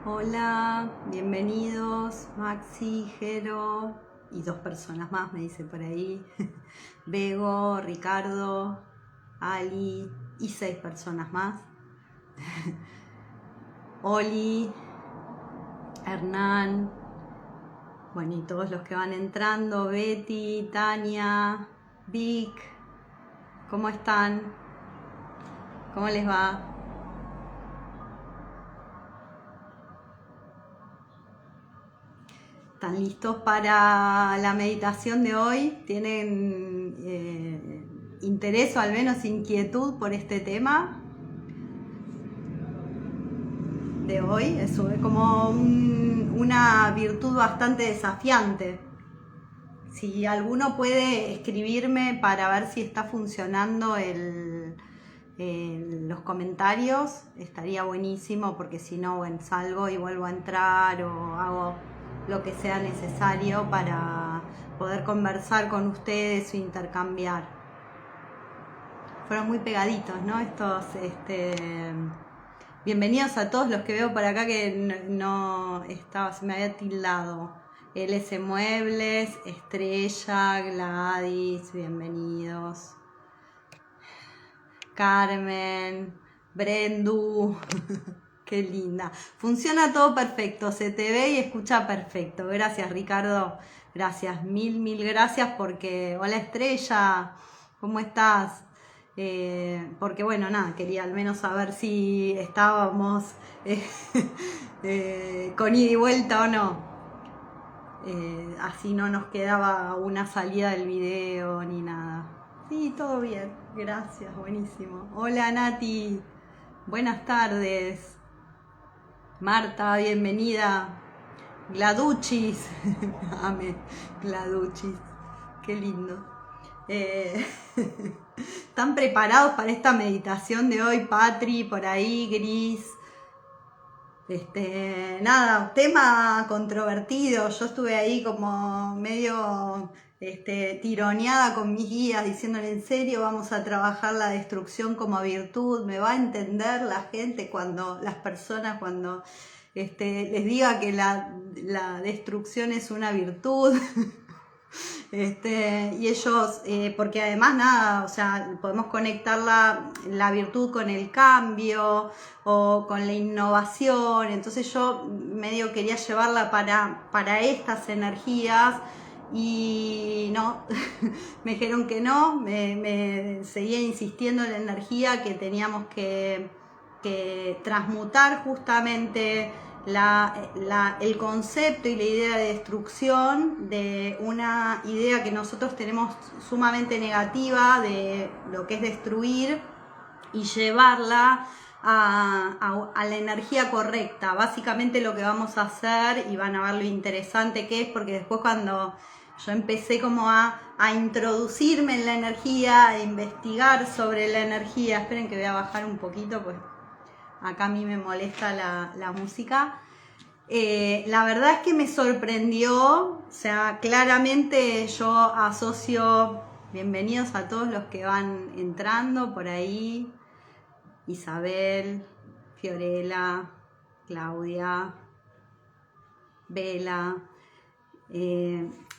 Hola, bienvenidos, Maxi, Jero y dos personas más, me dice por ahí. Bego, Ricardo, Ali y 6 personas más. Oli, Hernán, bueno, y todos los que van entrando, Betty, Tania, Vic, ¿cómo están? ¿Cómo les va? ¿Están listos para la meditación de hoy? ¿Tienen interés o al menos inquietud por este tema de hoy? Es como una virtud bastante desafiante. Si alguno puede escribirme para ver si está funcionando los comentarios, estaría buenísimo, porque si no, bueno, salgo y vuelvo a entrar o hago lo que sea necesario para poder conversar con ustedes o intercambiar. Fueron muy pegaditos, ¿no? Bienvenidos a todos los que veo por acá que no estaba, se me había tildado. LS Muebles, Estrella, Gladys, bienvenidos. Carmen, Brendu, qué linda. Funciona todo perfecto, se te ve y escucha perfecto. Gracias, Ricardo. Gracias, mil gracias porque... Hola, Estrella, ¿cómo estás? Porque bueno, nada, quería al menos saber si estábamos con ida y vuelta o no. Así no nos quedaba una salida del video ni nada. Sí, todo bien, gracias, buenísimo. Hola Nati, buenas tardes. Marta, bienvenida. Gladuchis, ame, Gladuchis, qué lindo. ¿Están preparados para esta meditación de hoy? Patri, por ahí, Gris. Nada, tema controvertido. Yo estuve ahí como medio tironeada con mis guías, diciéndole: en serio vamos a trabajar la destrucción como virtud. Me va a entender la gente cuando, las personas, cuando les diga que la destrucción es una virtud. Y ellos, porque además nada, o sea, podemos conectar la virtud con el cambio o con la innovación. Entonces yo medio quería llevarla para estas energías y no, me dijeron que no, me seguía insistiendo en la energía que teníamos que transmutar justamente el concepto y la idea de destrucción de una idea que nosotros tenemos sumamente negativa de lo que es destruir, y llevarla a la energía correcta. Básicamente lo que vamos a hacer, y van a ver lo interesante que es, porque después cuando yo empecé como a introducirme en la energía, a investigar sobre la energía, esperen que voy a bajar un poquito, pues acá a mí me molesta la música. La verdad es que me sorprendió, o sea, claramente yo asocio, bienvenidos a todos los que van entrando por ahí, Isabel, Fiorella, Claudia, Vela.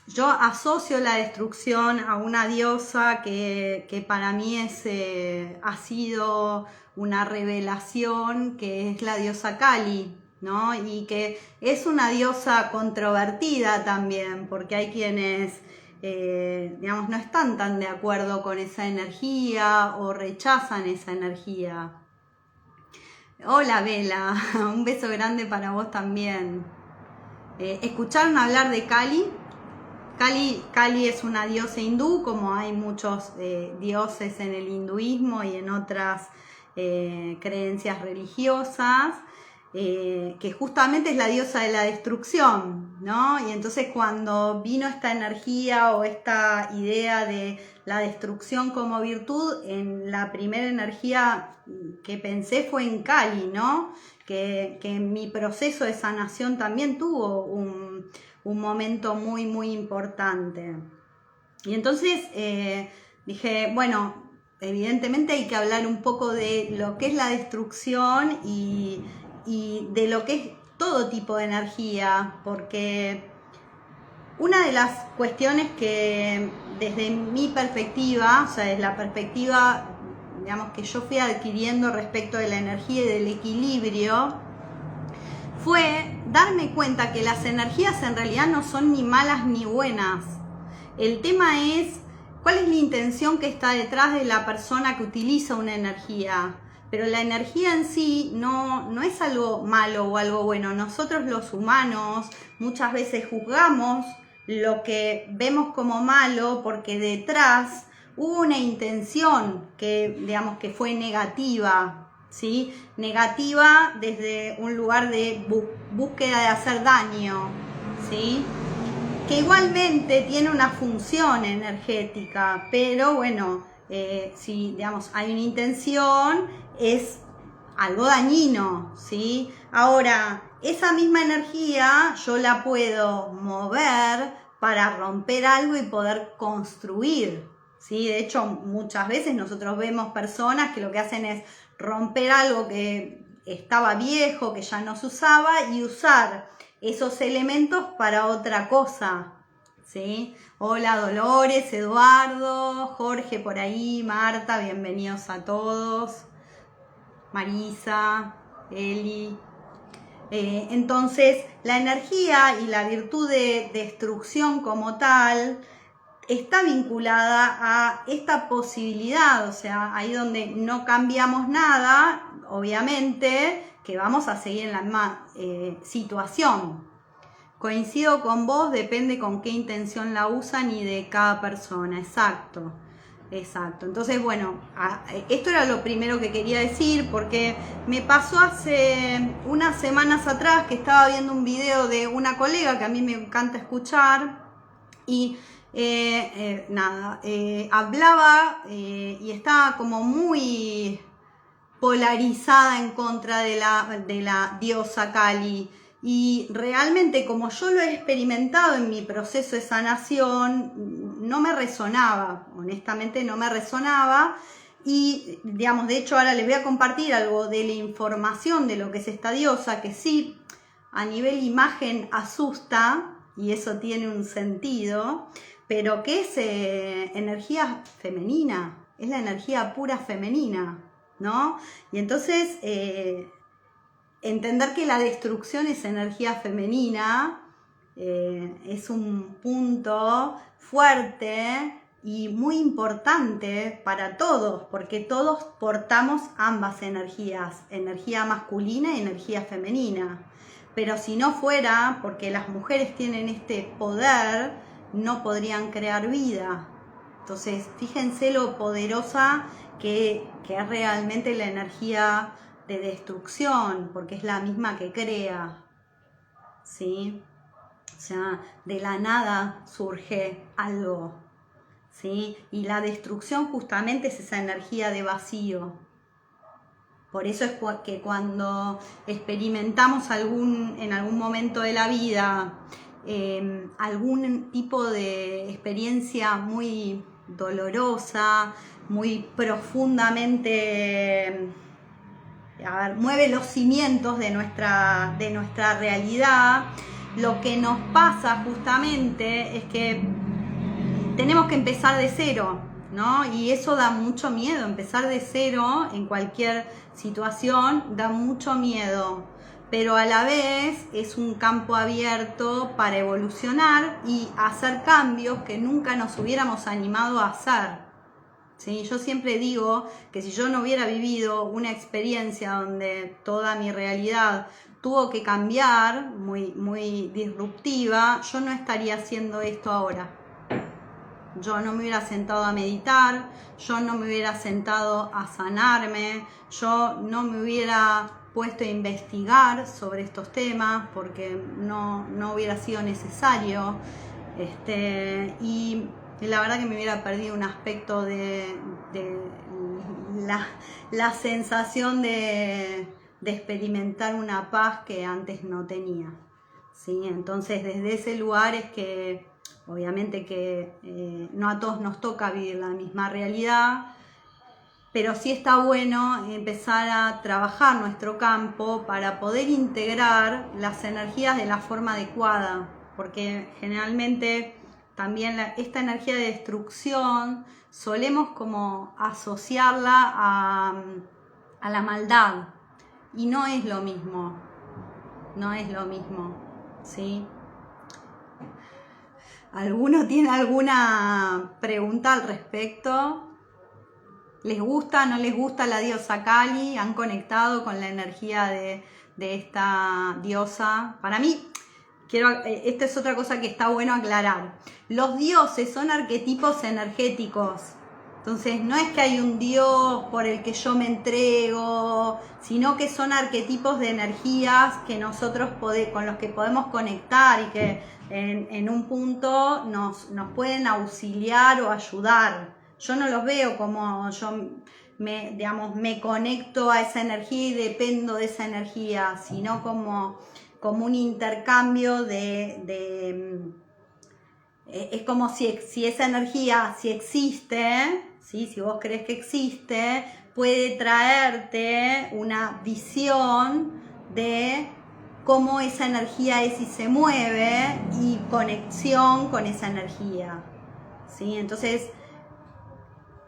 Yo asocio la destrucción a una diosa que para mí ha sido una revelación, que es la diosa Kali, ¿no? Y que es una diosa controvertida también, porque hay quienes, digamos, no están tan de acuerdo con esa energía o rechazan esa energía. Hola Vela, un beso grande para vos también. ¿Escucharon hablar de Kali? Kali es una diosa hindú, como hay muchos dioses en el hinduismo y en otras creencias religiosas, que justamente es la diosa de la destrucción, ¿no? Y entonces cuando vino esta energía o esta idea de la destrucción como virtud, en la primera energía que pensé fue en Kali, ¿no? Que en mi proceso de sanación también tuvo un momento muy importante. Y entonces dije, bueno, evidentemente hay que hablar un poco de lo que es la destrucción y de lo que es todo tipo de energía, porque una de las cuestiones que desde mi perspectiva, o sea, desde la perspectiva, digamos, que yo fui adquiriendo respecto de la energía y del equilibrio, fue darme cuenta que las energías en realidad no son ni malas ni buenas. El tema es cuál es la intención que está detrás de la persona que utiliza una energía. Pero la energía en sí no es algo malo o algo bueno. Nosotros los humanos muchas veces juzgamos lo que vemos como malo porque detrás hubo una intención que, digamos, que fue negativa, ¿sí? Negativa desde un lugar de búsqueda de hacer daño, ¿sí? Que igualmente tiene una función energética, pero bueno, si digamos hay una intención, es algo dañino, ¿sí? Ahora, esa misma energía yo la puedo mover para romper algo y poder construir, ¿sí? De hecho, muchas veces nosotros vemos personas que lo que hacen es romper algo que estaba viejo, que ya no se usaba, y usar esos elementos para otra cosa, ¿sí? Hola Dolores, Eduardo, Jorge por ahí, Marta, bienvenidos a todos, Marisa, Eli. Entonces, la energía y la virtud de destrucción como tal está vinculada a esta posibilidad, o sea, ahí donde no cambiamos nada, obviamente que vamos a seguir en la misma situación. Coincido con vos, depende con qué intención la usan y de cada persona, exacto. Exacto, entonces bueno, esto era lo primero que quería decir porque me pasó hace unas semanas atrás que estaba viendo un video de una colega que a mí me encanta escuchar y hablaba y estaba como muy polarizada en contra de la diosa Kali. Y realmente, como yo lo he experimentado en mi proceso de sanación, no me resonaba, honestamente no me resonaba. Y, digamos, de hecho ahora les voy a compartir algo de la información de lo que es esta diosa, que sí, a nivel imagen asusta, y eso tiene un sentido, pero que es energía femenina, es la energía pura femenina, ¿no? Y entonces entender que la destrucción es energía femenina es un punto fuerte y muy importante para todos, porque todos portamos ambas energías, energía masculina y energía femenina. Pero si no fuera porque las mujeres tienen este poder, no podrían crear vida. Entonces, fíjense lo poderosa que es realmente la energía de destrucción, porque es la misma que crea, ¿sí? O sea, de la nada surge algo, ¿sí? Y la destrucción justamente es esa energía de vacío. Por eso es que cuando experimentamos en algún momento de la vida algún tipo de experiencia muy dolorosa, muy profundamente, mueve los cimientos de nuestra realidad, lo que nos pasa justamente es que tenemos que empezar de cero, ¿no? Y eso da mucho miedo, empezar de cero en cualquier situación da mucho miedo, pero a la vez es un campo abierto para evolucionar y hacer cambios que nunca nos hubiéramos animado a hacer. ¿Sí? Yo siempre digo que si yo no hubiera vivido una experiencia donde toda mi realidad tuvo que cambiar, muy disruptiva, yo no estaría haciendo esto ahora. Yo no me hubiera sentado a meditar, yo no me hubiera sentado a sanarme, yo no me hubiera puesto a investigar sobre estos temas porque no hubiera sido necesario. Y la verdad que me hubiera perdido un aspecto de la sensación de experimentar una paz que antes no tenía, ¿sí? Entonces desde ese lugar es que obviamente que no a todos nos toca vivir la misma realidad, pero sí está bueno empezar a trabajar nuestro campo para poder integrar las energías de la forma adecuada, porque generalmente también esta energía de destrucción solemos como asociarla a la maldad, y no es lo mismo, no es lo mismo, ¿sí? ¿Alguno tiene alguna pregunta al respecto? ¿Les gusta, no les gusta la diosa Kali? ¿Han conectado con la energía de esta diosa? Para mí, esta es otra cosa que está bueno aclarar. Los dioses son arquetipos energéticos. Entonces, no es que hay un dios por el que yo me entrego, sino que son arquetipos de energías que nosotros con los que podemos conectar y que en un punto nos pueden auxiliar o ayudar. Yo no los veo como yo me conecto a esa energía y dependo de esa energía, sino como un intercambio es como si esa energía, si existe, ¿sí? Si vos crees que existe, puede traerte una visión de cómo esa energía es y se mueve y conexión con esa energía, ¿sí? Entonces,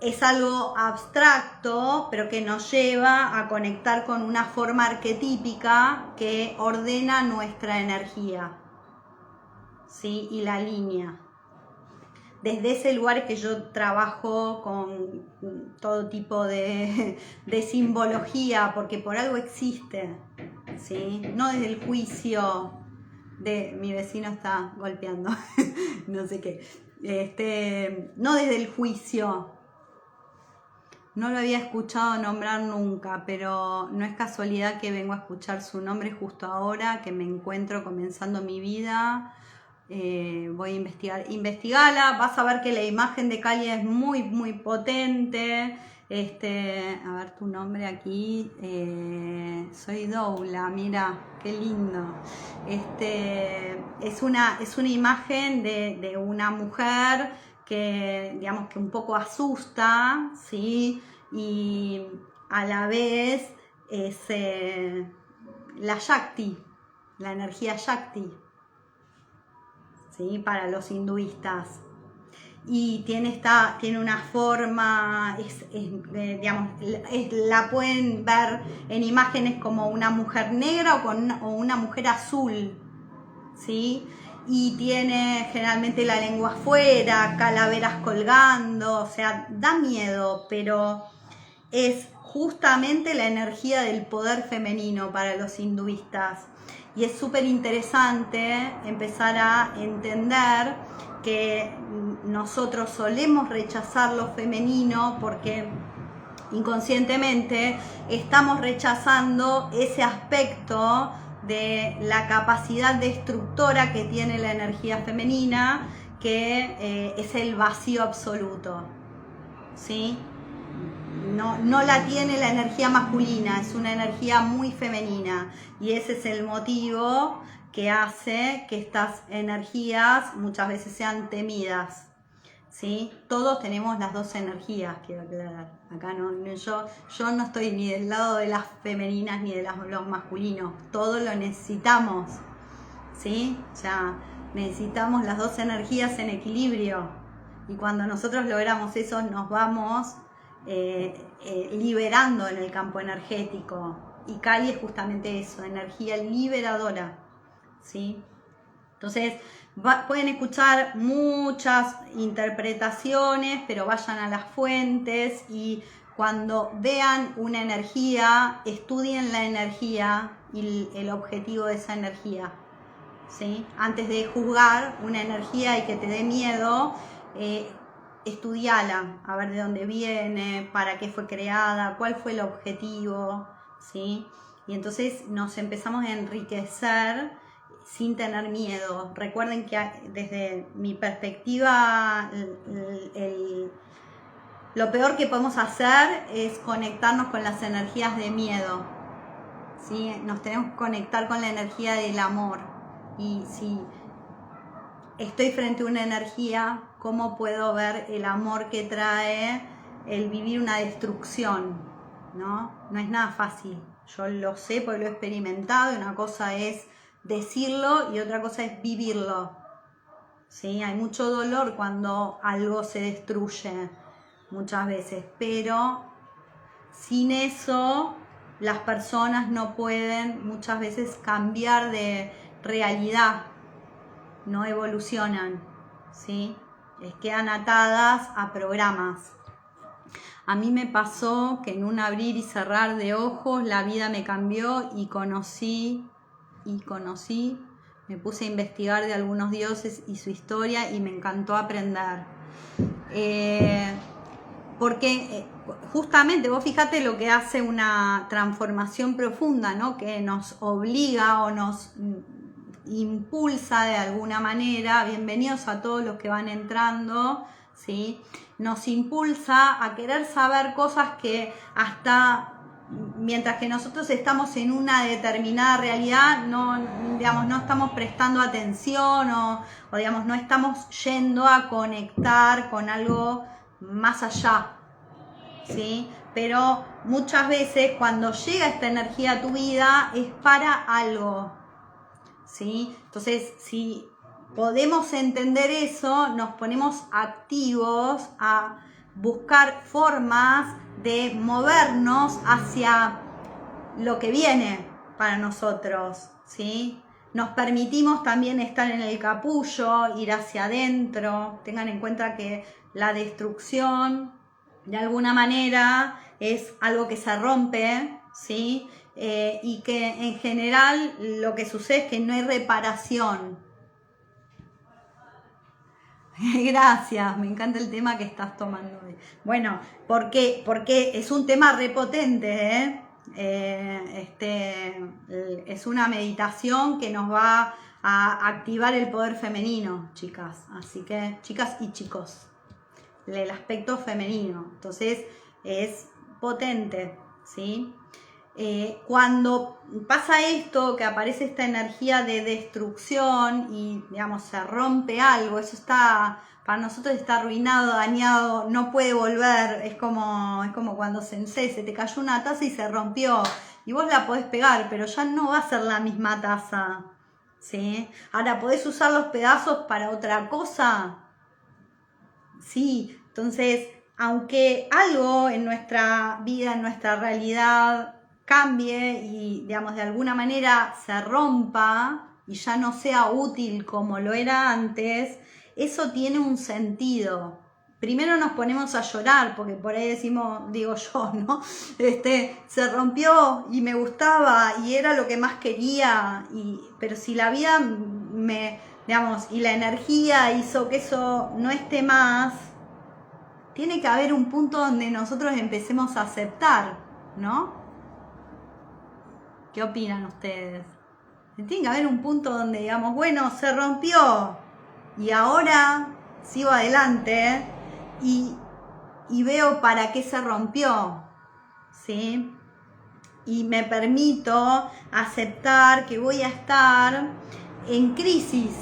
es algo abstracto, pero que nos lleva a conectar con una forma arquetípica que ordena nuestra energía, ¿sí? Y la línea. Desde ese lugar es que yo trabajo con todo tipo de simbología, porque por algo existe, ¿sí? No desde el juicio de mi vecino está golpeando, no sé qué, no desde el juicio. No lo había escuchado nombrar nunca, pero no es casualidad que vengo a escuchar su nombre justo ahora, que me encuentro comenzando mi vida. Voy a investigala, vas a ver que la imagen de Kali es muy, muy potente. A ver tu nombre aquí, soy Doula, mira, qué lindo. Es una imagen de una mujer que, digamos, que un poco asusta, ¿sí? Y a la vez es la Shakti, la energía Shakti, ¿sí? Para los hinduistas. Y tiene una forma, digamos, la pueden ver en imágenes como una mujer negra o una mujer azul, ¿sí? Y tiene generalmente la lengua afuera, calaveras colgando, o sea, da miedo, pero es justamente la energía del poder femenino para los hinduistas. Y es súper interesante empezar a entender que nosotros solemos rechazar lo femenino porque inconscientemente estamos rechazando ese aspecto de la capacidad destructora que tiene la energía femenina, que es el vacío absoluto, ¿sí? No la tiene la energía masculina, es una energía muy femenina, y ese es el motivo que hace que estas energías muchas veces sean temidas, ¿sí? Todos tenemos las dos energías, quiero aclarar. Acá yo no estoy ni del lado de las femeninas ni de los masculinos, todo lo necesitamos, ¿sí? O sea, necesitamos las dos energías en equilibrio, y cuando nosotros logramos eso nos vamos liberando en el campo energético, y Kali es justamente eso, energía liberadora, ¿sí? Entonces pueden escuchar muchas interpretaciones, pero vayan a las fuentes y cuando vean una energía, estudien la energía y el objetivo de esa energía, ¿sí? Antes de juzgar una energía y que te dé miedo, estudiala, a ver de dónde viene, para qué fue creada, cuál fue el objetivo, ¿sí? Y entonces nos empezamos a enriquecer sin tener miedo. Recuerden que desde mi perspectiva, lo peor que podemos hacer es conectarnos con las energías de miedo, ¿sí? Nos tenemos que conectar con la energía del amor. Y si estoy frente a una energía, ¿cómo puedo ver el amor que trae el vivir una destrucción, ¿no? No es nada fácil. Yo lo sé porque lo he experimentado y una cosa es decirlo y otra cosa es vivirlo. ¿Sí? Hay mucho dolor cuando algo se destruye muchas veces, pero sin eso las personas no pueden muchas veces cambiar de realidad, no evolucionan, ¿sí? Quedan atadas a programas. A mí me pasó que en un abrir y cerrar de ojos la vida me cambió y conocí, me puse a investigar de algunos dioses y su historia y me encantó aprender. Porque justamente vos fíjate lo que hace una transformación profunda, ¿no? Que nos obliga o nos impulsa de alguna manera. Bienvenidos a todos los que van entrando, ¿sí? Nos impulsa a querer saber cosas que hasta mientras que nosotros estamos en una determinada realidad no estamos prestando atención o digamos no estamos yendo a conectar con algo más allá, ¿sí? Pero muchas veces cuando llega esta energía a tu vida es para algo, ¿sí? Entonces, si podemos entender eso, nos ponemos activos a buscar formas de movernos hacia lo que viene para nosotros, ¿sí? Nos permitimos también estar en el capullo, ir hacia adentro. Tengan en cuenta que la destrucción, de alguna manera, es algo que se rompe, ¿sí? Y que en general lo que sucede es que no hay reparación. Gracias, me encanta el tema que estás tomando hoy. Bueno, porque es un tema repotente, ¿eh? Es una meditación que nos va a activar el poder femenino, chicas. Así que, chicas y chicos, el aspecto femenino. Entonces, es potente, ¿sí? Cuando pasa esto, que aparece esta energía de destrucción y, digamos, se rompe algo, eso está, para nosotros está arruinado, dañado, no puede volver, es como cuando se te cayó una taza y se rompió, y vos la podés pegar, pero ya no va a ser la misma taza, ¿sí? Ahora, ¿podés usar los pedazos para otra cosa? Sí, entonces, aunque algo en nuestra vida, en nuestra realidad, cambie y, digamos, de alguna manera se rompa y ya no sea útil como lo era antes, eso tiene un sentido. Primero nos ponemos a llorar, porque por ahí decimos, digo yo, ¿no? Se rompió y me gustaba y era lo que más quería, pero si la vida y la energía hizo que eso no esté más, tiene que haber un punto donde nosotros empecemos a aceptar, ¿no? ¿Qué opinan ustedes? Tiene que haber un punto donde digamos, bueno, se rompió y ahora sigo adelante y veo para qué se rompió, ¿sí? Y me permito aceptar que voy a estar en crisis,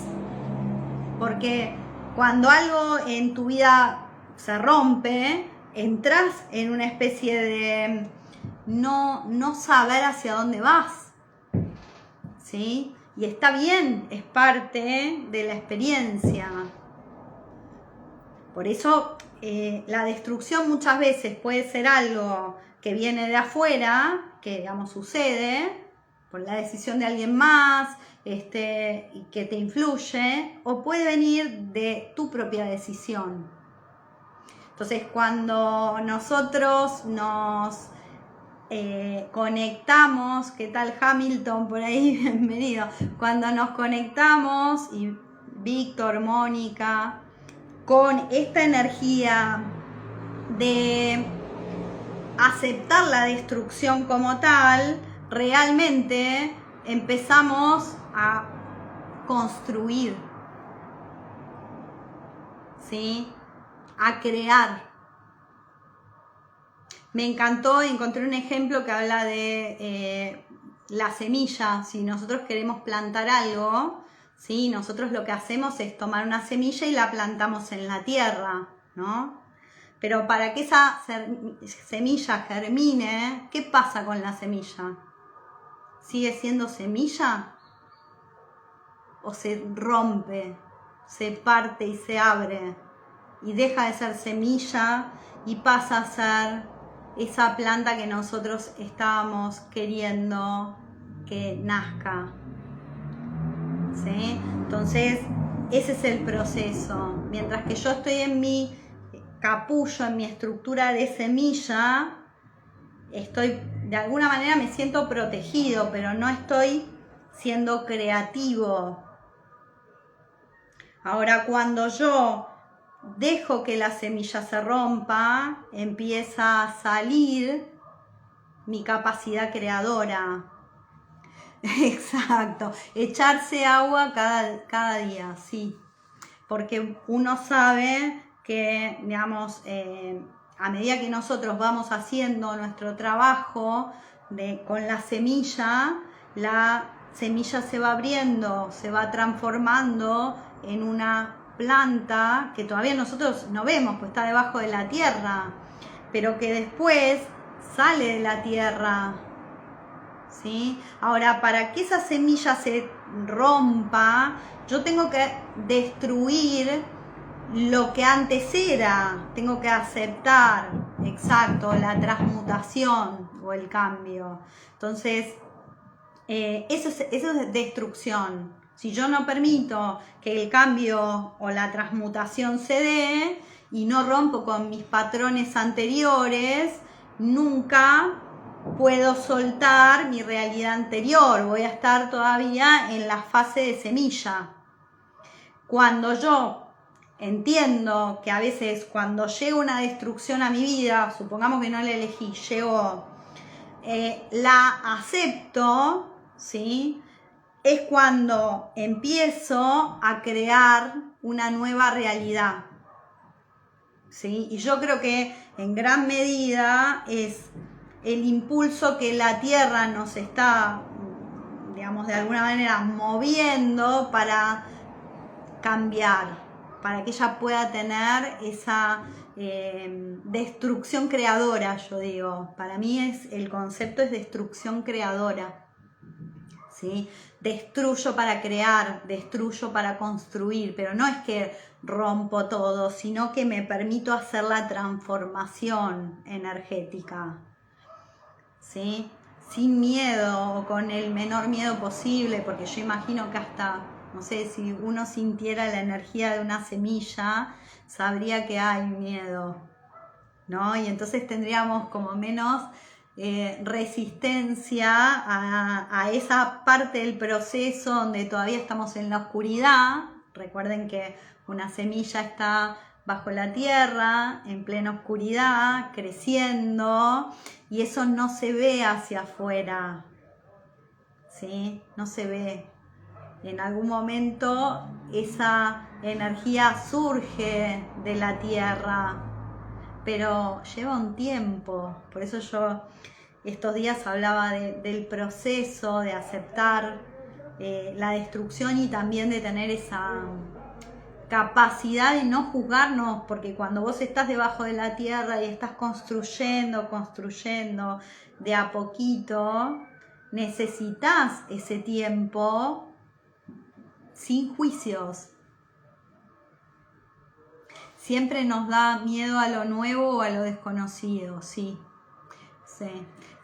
porque cuando algo en tu vida se rompe, entras en una especie de no saber hacia dónde vas, ¿sí? Y está bien, es parte de la experiencia. Por eso la destrucción muchas veces puede ser algo que viene de afuera, que digamos sucede por la decisión de alguien más, y que te influye, o puede venir de tu propia decisión. Entonces, cuando nosotros nos conectamos, ¿qué tal Hamilton por ahí? Bienvenido. Cuando nos conectamos, y Víctor, Mónica, con esta energía de aceptar la destrucción como tal, realmente empezamos a construir, ¿sí? A crear. Me encantó, encontré un ejemplo que habla de la semilla. Si nosotros queremos plantar algo, ¿sí? Nosotros lo que hacemos es tomar una semilla y la plantamos en la tierra, ¿no? Pero para que esa semilla germine, ¿qué pasa con la semilla? ¿Sigue siendo semilla? ¿O se rompe, se parte y se abre? Y deja de ser semilla y pasa a ser esa planta que nosotros estábamos queriendo que nazca. ¿Sí? Entonces, ese es el proceso. Mientras que yo estoy en mi capullo, en mi estructura de semilla, estoy, de alguna manera me siento protegido, pero no estoy siendo creativo. Ahora, cuando yo dejo que la semilla se rompa, empieza a salir mi capacidad creadora. Exacto, echarse agua cada día, sí, porque uno sabe que, digamos, a medida que nosotros vamos haciendo nuestro trabajo con la semilla se va abriendo, se va transformando en una planta que todavía nosotros no vemos, pues está debajo de la tierra, pero que después sale de la tierra. ¿Sí? Ahora, para que esa semilla se rompa, yo tengo que destruir lo que antes era, tengo que aceptar, exacto, la transmutación o el cambio. Entonces, eso es destrucción. Si yo no permito que el cambio o la transmutación se dé y no rompo con mis patrones anteriores, nunca puedo soltar mi realidad anterior, voy a estar todavía en la fase de semilla. Cuando yo entiendo que a veces cuando llega una destrucción a mi vida, supongamos que no la elegí, llegó, la acepto, ¿sí? Es cuando empiezo a crear una nueva realidad, ¿sí? Y yo creo que en gran medida es el impulso que la Tierra nos está, digamos, de alguna manera moviendo para cambiar, para que ella pueda tener esa destrucción creadora, yo digo. Para mí el concepto es destrucción creadora, ¿sí? Destruyo para crear, destruyo para construir, pero no es que rompo todo, sino que me permito hacer la transformación energética, ¿sí? Sin miedo o con el menor miedo posible, porque yo imagino que hasta, no sé, si uno sintiera la energía de una semilla, sabría que hay miedo, ¿no? Y entonces tendríamos como menos resistencia a esa parte del proceso donde todavía estamos en la oscuridad. Recuerden que una semilla está bajo la tierra, en plena oscuridad, creciendo, y eso no se ve hacia afuera, ¿sí? No se ve. En algún momento esa energía surge de la tierra, pero lleva un tiempo. Por eso yo estos días hablaba del proceso de aceptar la destrucción y también de tener esa capacidad de no juzgarnos, porque cuando vos estás debajo de la tierra y estás construyendo de a poquito, necesitas ese tiempo sin juicios. Siempre nos da miedo a lo nuevo o a lo desconocido, sí.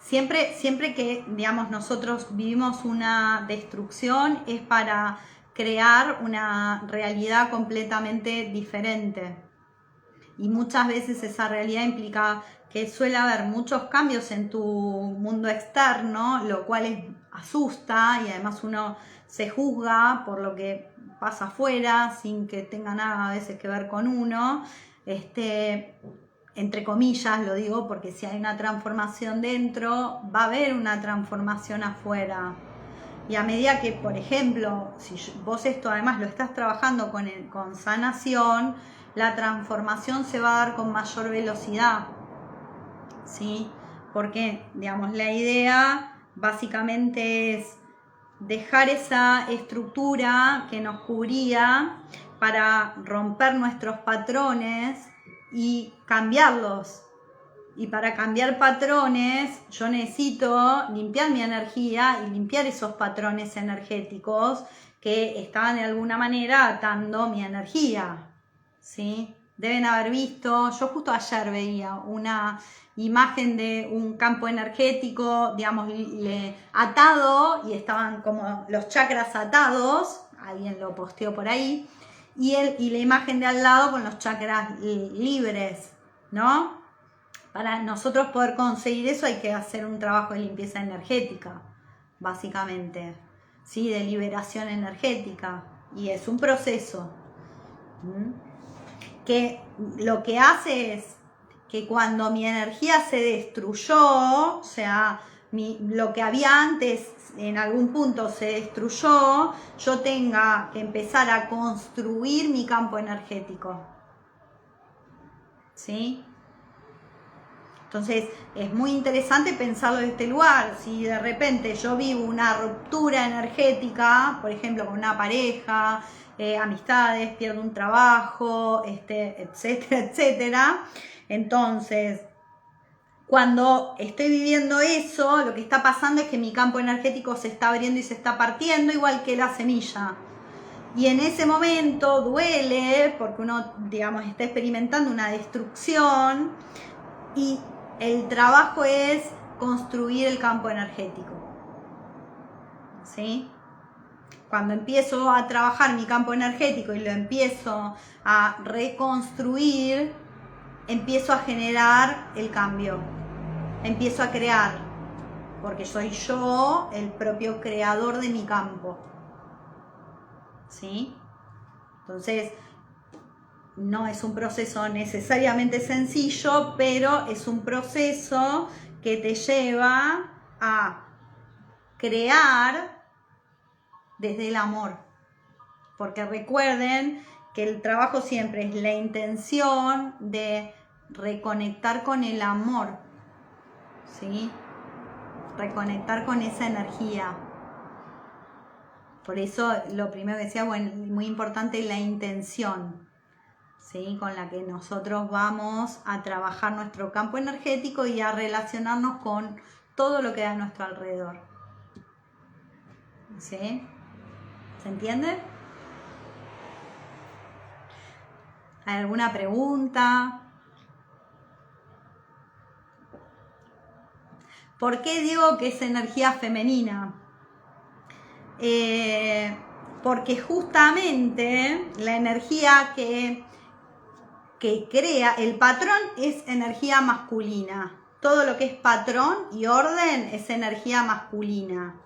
Siempre que, digamos, nosotros vivimos una destrucción es para crear una realidad completamente diferente. Y muchas veces esa realidad implica que suele haber muchos cambios en tu mundo externo, lo cual asusta y además uno se juzga por lo que pasa afuera sin que tenga nada a veces que ver con uno. Entre comillas lo digo porque si hay una transformación dentro, va a haber una transformación afuera. Y a medida que, por ejemplo, si vos esto además lo estás trabajando con sanación, la transformación se va a dar con mayor velocidad, ¿sí? Porque, digamos, la idea básicamente es dejar esa estructura que nos cubría para romper nuestros patrones y cambiarlos. Y para cambiar patrones, yo necesito limpiar mi energía y limpiar esos patrones energéticos que estaban de alguna manera atando mi energía, ¿sí? Deben haber visto, yo justo ayer veía una imagen de un campo energético, digamos, atado, y estaban como los chakras atados, alguien lo posteó por ahí, y la imagen de al lado con los chakras libres, ¿no? Para nosotros poder conseguir eso hay que hacer un trabajo de limpieza energética, básicamente, ¿sí? De liberación energética, y es un proceso que lo que hace es que cuando mi energía se destruyó, o sea, lo que había antes en algún punto se destruyó, yo tenga que empezar a construir mi campo energético, ¿sí? Entonces es muy interesante pensarlo de este lugar. Si de repente yo vivo una ruptura energética, por ejemplo con una pareja, amistades, pierdo un trabajo, etcétera, etcétera. Entonces, cuando estoy viviendo eso, lo que está pasando es que mi campo energético se está abriendo y se está partiendo, igual que la semilla. Y en ese momento duele porque uno, digamos, está experimentando una destrucción, y el trabajo es construir el campo energético, ¿sí? Cuando empiezo a trabajar mi campo energético y lo empiezo a reconstruir, empiezo a generar el cambio, empiezo a crear, porque soy yo el propio creador de mi campo, ¿sí? Entonces, no es un proceso necesariamente sencillo, pero es un proceso que te lleva a crear desde el amor. Porque recuerden que el trabajo siempre es la intención de reconectar con el amor, ¿sí? Reconectar con esa energía. Por eso lo primero que decía, bueno, muy importante la intención, ¿sí? Con la que nosotros vamos a trabajar nuestro campo energético y a relacionarnos con todo lo que hay a nuestro alrededor, ¿sí? ¿Se entiende? ¿Hay alguna pregunta? ¿Por qué digo que es energía femenina? Porque justamente la energía que crea, el patrón es energía masculina. Todo lo que es patrón y orden es energía masculina.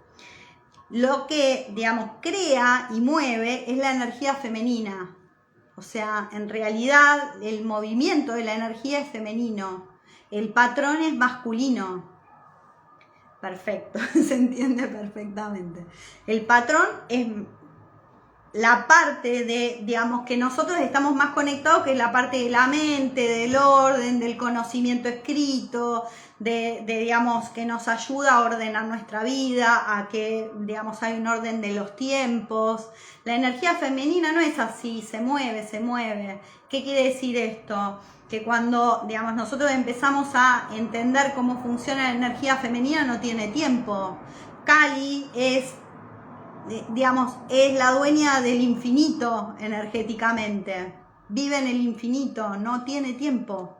Lo que, digamos, crea y mueve es la energía femenina. O sea, en realidad el movimiento de la energía es femenino. El patrón es masculino. Perfecto, se entiende perfectamente. El patrón es la parte de, digamos, que nosotros estamos más conectados, que es la parte de la mente, del orden, del conocimiento escrito, digamos, que nos ayuda a ordenar nuestra vida, a que, digamos, hay un orden de los tiempos. La energía femenina no es así, se mueve, se mueve. ¿Qué quiere decir esto? Que cuando, digamos, nosotros empezamos a entender cómo funciona la energía femenina, no tiene tiempo. Kali es, digamos, es la dueña del infinito energéticamente. Vive en el infinito, no tiene tiempo,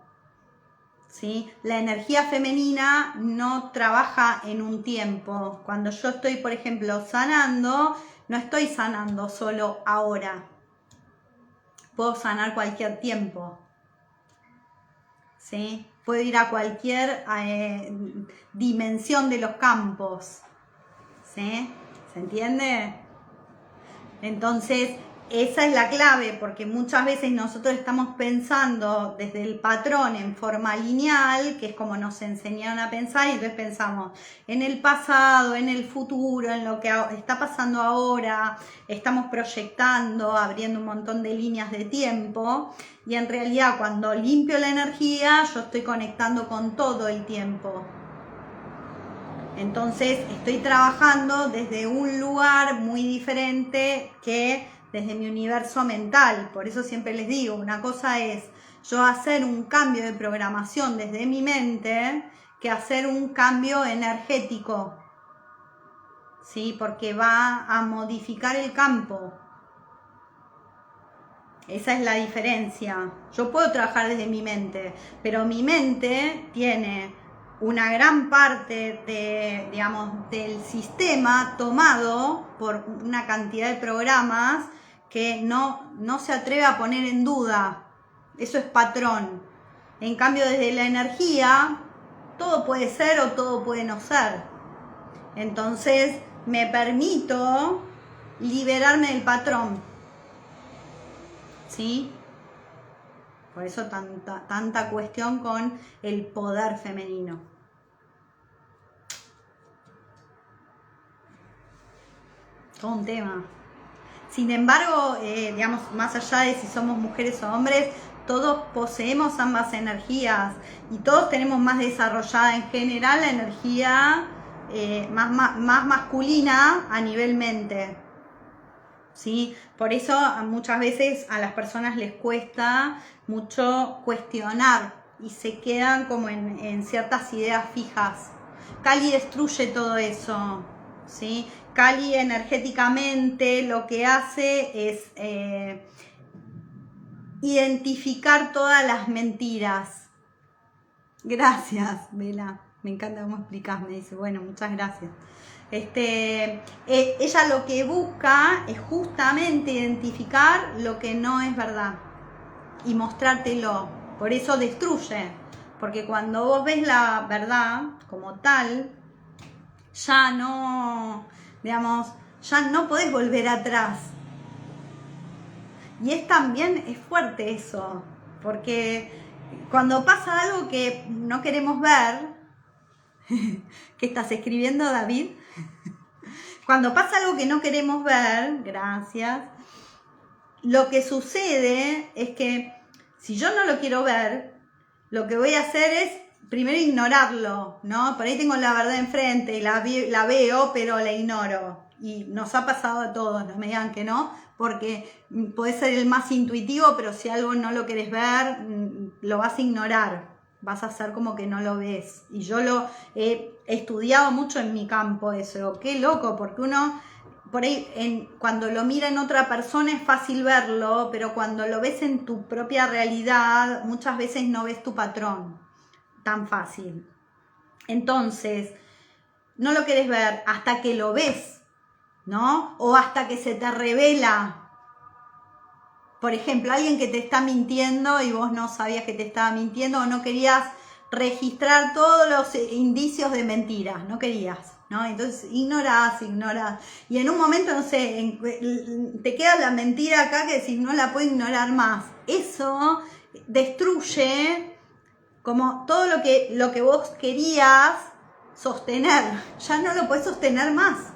¿sí? La energía femenina no trabaja en un tiempo. Cuando yo estoy, por ejemplo, sanando, no estoy sanando solo ahora. Puedo sanar cualquier tiempo, ¿sí? Puedo ir a cualquier dimensión de los campos, ¿sí? ¿Se entiende? Entonces, esa es la clave, porque muchas veces nosotros estamos pensando desde el patrón en forma lineal, que es como nos enseñaron a pensar, y entonces pensamos en el pasado, en el futuro, en lo que está pasando ahora, estamos proyectando, abriendo un montón de líneas de tiempo, y en realidad cuando limpio la energía, yo estoy conectando con todo el tiempo. Entonces estoy trabajando desde un lugar muy diferente que desde mi universo mental. Por eso siempre les digo, una cosa es yo hacer un cambio de programación desde mi mente que hacer un cambio energético, ¿sí? Porque va a modificar el campo. Esa es la diferencia. Yo puedo trabajar desde mi mente, pero mi mente tiene una gran parte de, digamos, del sistema tomado por una cantidad de programas que no se atreve a poner en duda. Eso es patrón. En cambio, desde la energía, todo puede ser o todo puede no ser. Entonces, me permito liberarme del patrón. ¿Sí? Por eso tanta cuestión con el poder femenino. Todo un tema. Sin embargo, digamos, más allá de si somos mujeres o hombres, todos poseemos ambas energías y todos tenemos más desarrollada en general la energía más masculina a nivel mente. ¿Sí? Por eso muchas veces a las personas les cuesta mucho cuestionar y se quedan como en ciertas ideas fijas. Kali destruye todo eso, ¿sí? Kali energéticamente lo que hace es identificar todas las mentiras. Gracias, Vela. Me encanta cómo explicás, me dice. Bueno, muchas gracias. Ella lo que busca es justamente identificar lo que no es verdad y mostrártelo. Por eso destruye, porque cuando vos ves la verdad como tal, ya no, digamos, ya no podés volver atrás. Y es fuerte eso, porque cuando pasa algo que no queremos ver, ¿qué estás escribiendo, David? Cuando pasa algo que no queremos ver, gracias, lo que sucede es que si yo no lo quiero ver, lo que voy a hacer es primero ignorarlo, ¿no? Por ahí tengo la verdad enfrente y la veo, pero la ignoro. Y nos ha pasado a todos, no me digan que no, porque puede ser el más intuitivo, pero si algo no lo querés ver, lo vas a ignorar. Vas a hacer como que no lo ves. Y yo lo he estudiado mucho en mi campo eso. Qué loco, porque uno, por ahí, cuando lo mira en otra persona es fácil verlo, pero cuando lo ves en tu propia realidad, muchas veces no ves tu patrón tan fácil. Entonces, no lo querés ver hasta que lo ves, ¿no? O hasta que se te revela. Por ejemplo, alguien que te está mintiendo y vos no sabías que te estaba mintiendo o no querías registrar todos los indicios de mentiras, no querías, ¿no? Entonces ignorás. Y en un momento, no sé, te queda la mentira acá que decís, no la puedo ignorar más. Eso destruye como todo lo que vos querías sostener. Ya no lo podés sostener más.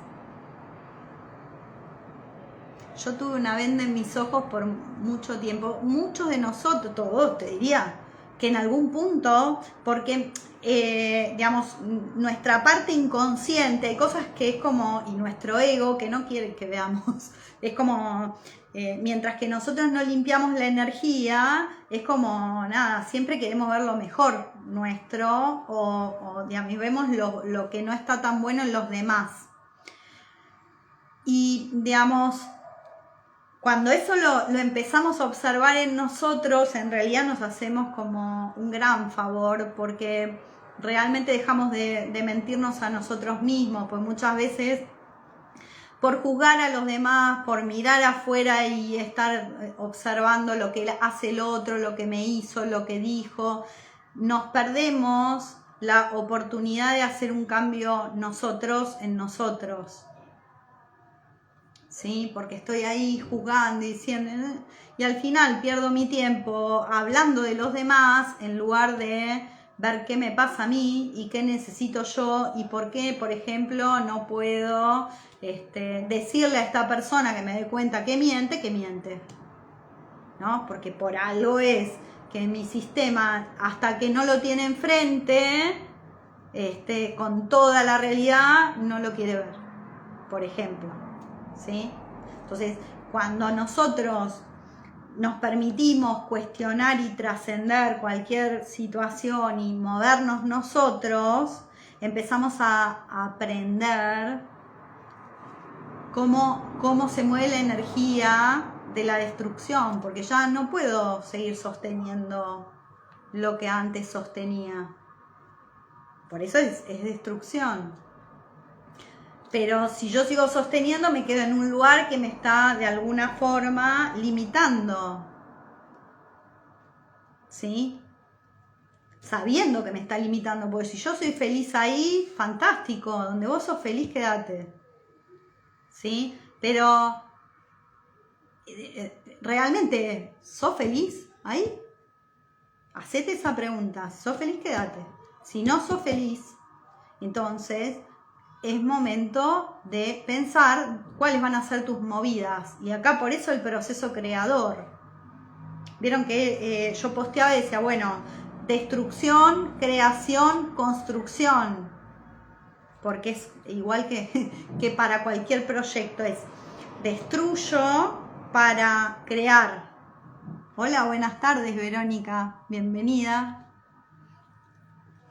Yo tuve una venda en mis ojos por mucho tiempo. Muchos de nosotros, todos te diría, que en algún punto, porque, digamos, nuestra parte inconsciente, hay cosas que es como, y nuestro ego, que no quiere que veamos, es como, mientras que nosotros no limpiamos la energía, es como, nada, siempre queremos ver lo mejor nuestro, o digamos, vemos lo que no está tan bueno en los demás. Y, digamos, cuando eso lo empezamos a observar en nosotros, en realidad nos hacemos como un gran favor, porque realmente dejamos de mentirnos a nosotros mismos, pues muchas veces por juzgar a los demás, por mirar afuera y estar observando lo que hace el otro, lo que me hizo, lo que dijo, nos perdemos la oportunidad de hacer un cambio nosotros en nosotros. ¿Sí? Porque estoy ahí jugando y diciendo, y al final pierdo mi tiempo hablando de los demás en lugar de ver qué me pasa a mí y qué necesito yo y por qué, por ejemplo, no puedo decirle a esta persona que me dé cuenta que miente, ¿no? Porque por algo es que mi sistema, hasta que no lo tiene enfrente, con toda la realidad, no lo quiere ver, por ejemplo. ¿Sí? Entonces, cuando nosotros nos permitimos cuestionar y trascender cualquier situación y movernos nosotros, empezamos a aprender cómo se mueve la energía de la destrucción, porque ya no puedo seguir sosteniendo lo que antes sostenía. Por eso es destrucción. Pero si yo sigo sosteniendo, me quedo en un lugar que me está de alguna forma limitando. ¿Sí? Sabiendo que me está limitando, porque si yo soy feliz ahí, fantástico. Donde vos sos feliz, quédate. ¿Sí? Pero, ¿realmente sos feliz ahí? Hacete esa pregunta. ¿Sos feliz? Quédate. Si no sos feliz, entonces es momento de pensar cuáles van a ser tus movidas. Y acá por eso el proceso creador. Vieron que yo posteaba y decía, bueno, destrucción, creación, construcción. Porque es igual que para cualquier proyecto. Es destruyo para crear. Hola, buenas tardes, Verónica. Bienvenida.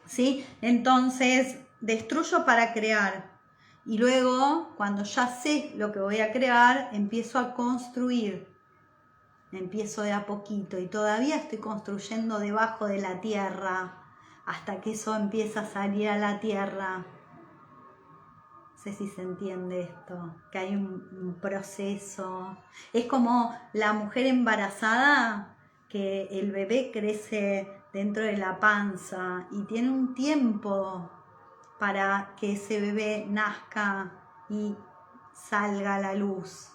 ¿Sí? Entonces, destruyo para crear. Y luego, cuando ya sé lo que voy a crear, empiezo a construir. Empiezo de a poquito y todavía estoy construyendo debajo de la tierra hasta que eso empieza a salir a la tierra. No sé si se entiende esto, que hay un proceso. Es como la mujer embarazada, que el bebé crece dentro de la panza y tiene un tiempo para que ese bebé nazca y salga a la luz.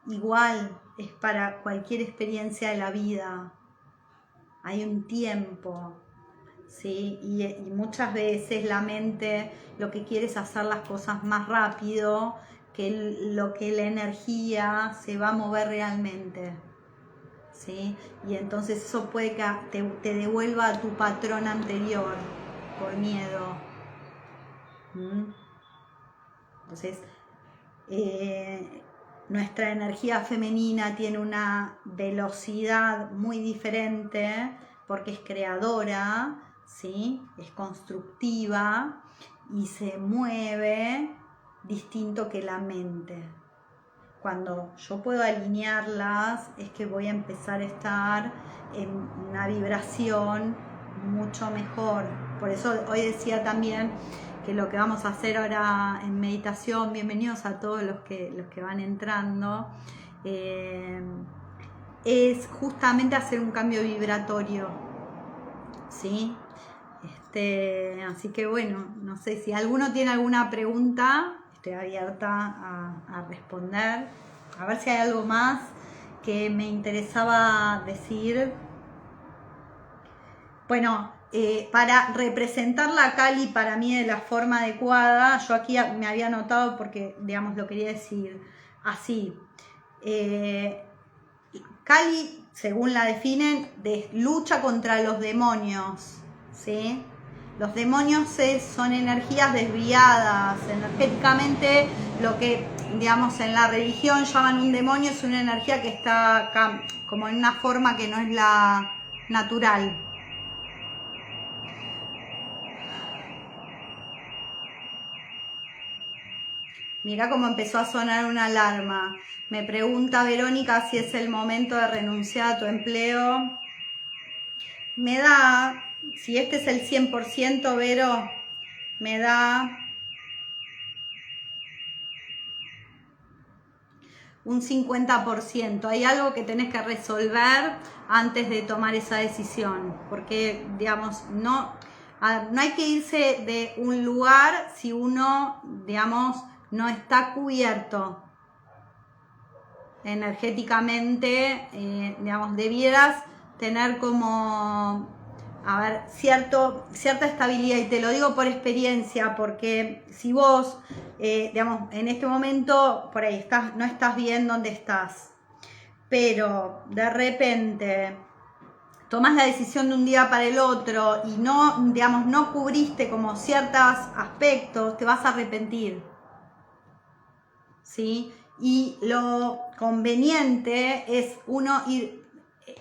Igual es para cualquier experiencia de la vida. Hay un tiempo, ¿sí? Y muchas veces la mente lo que quiere es hacer las cosas más rápido que lo que la energía se va a mover realmente. ¿Sí? Y entonces eso puede que te devuelva a tu patrón anterior por miedo. Entonces, nuestra energía femenina tiene una velocidad muy diferente porque es creadora, ¿sí? Es constructiva y se mueve distinto que la mente. Cuando yo puedo alinearlas es que voy a empezar a estar en una vibración mucho mejor. Por eso hoy decía también que lo que vamos a hacer ahora en meditación, bienvenidos a todos los que van entrando, es justamente hacer un cambio vibratorio, ¿sí? Así que bueno, no sé si alguno tiene alguna pregunta, estoy abierta a responder. A ver si hay algo más que me interesaba decir. Bueno, para representar la Kali para mí de la forma adecuada, yo aquí me había anotado porque, digamos, lo quería decir así. Kali, según la definen, lucha contra los demonios, ¿sí? Los demonios son energías desviadas, energéticamente lo que, digamos, en la religión llaman un demonio es una energía que está como en una forma que no es la natural. Mirá cómo empezó a sonar una alarma. Me pregunta Verónica si es el momento de renunciar a tu empleo. Me da, si este es el 100%, Vero, me da un 50%. Hay algo que tenés que resolver antes de tomar esa decisión. Porque, digamos, no hay que irse de un lugar si uno, digamos, no está cubierto energéticamente, digamos, debieras tener como, a ver, cierta estabilidad, y te lo digo por experiencia, porque si vos, digamos, en este momento por ahí no estás bien donde estás, pero de repente tomás la decisión de un día para el otro y no, digamos, no cubriste como ciertos aspectos, te vas a arrepentir, ¿sí? Y lo conveniente es uno ir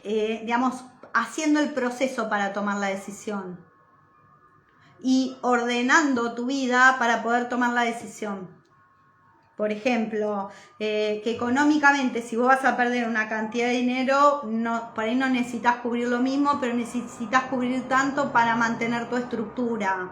digamos, haciendo el proceso para tomar la decisión y ordenando tu vida para poder tomar la decisión. Por ejemplo, que económicamente, si vos vas a perder una cantidad de dinero, por ahí no necesitas cubrir lo mismo, pero necesitas cubrir tanto para mantener tu estructura.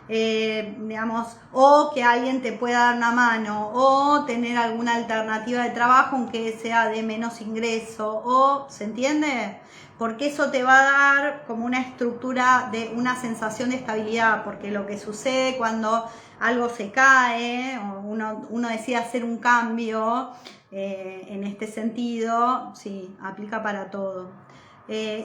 Digamos, o que alguien te pueda dar una mano, o tener alguna alternativa de trabajo aunque sea de menos ingreso, o, ¿se entiende? Porque eso te va a dar como una estructura de una sensación de estabilidad, porque lo que sucede cuando algo se cae, o uno decide hacer un cambio en este sentido, sí, aplica para todo.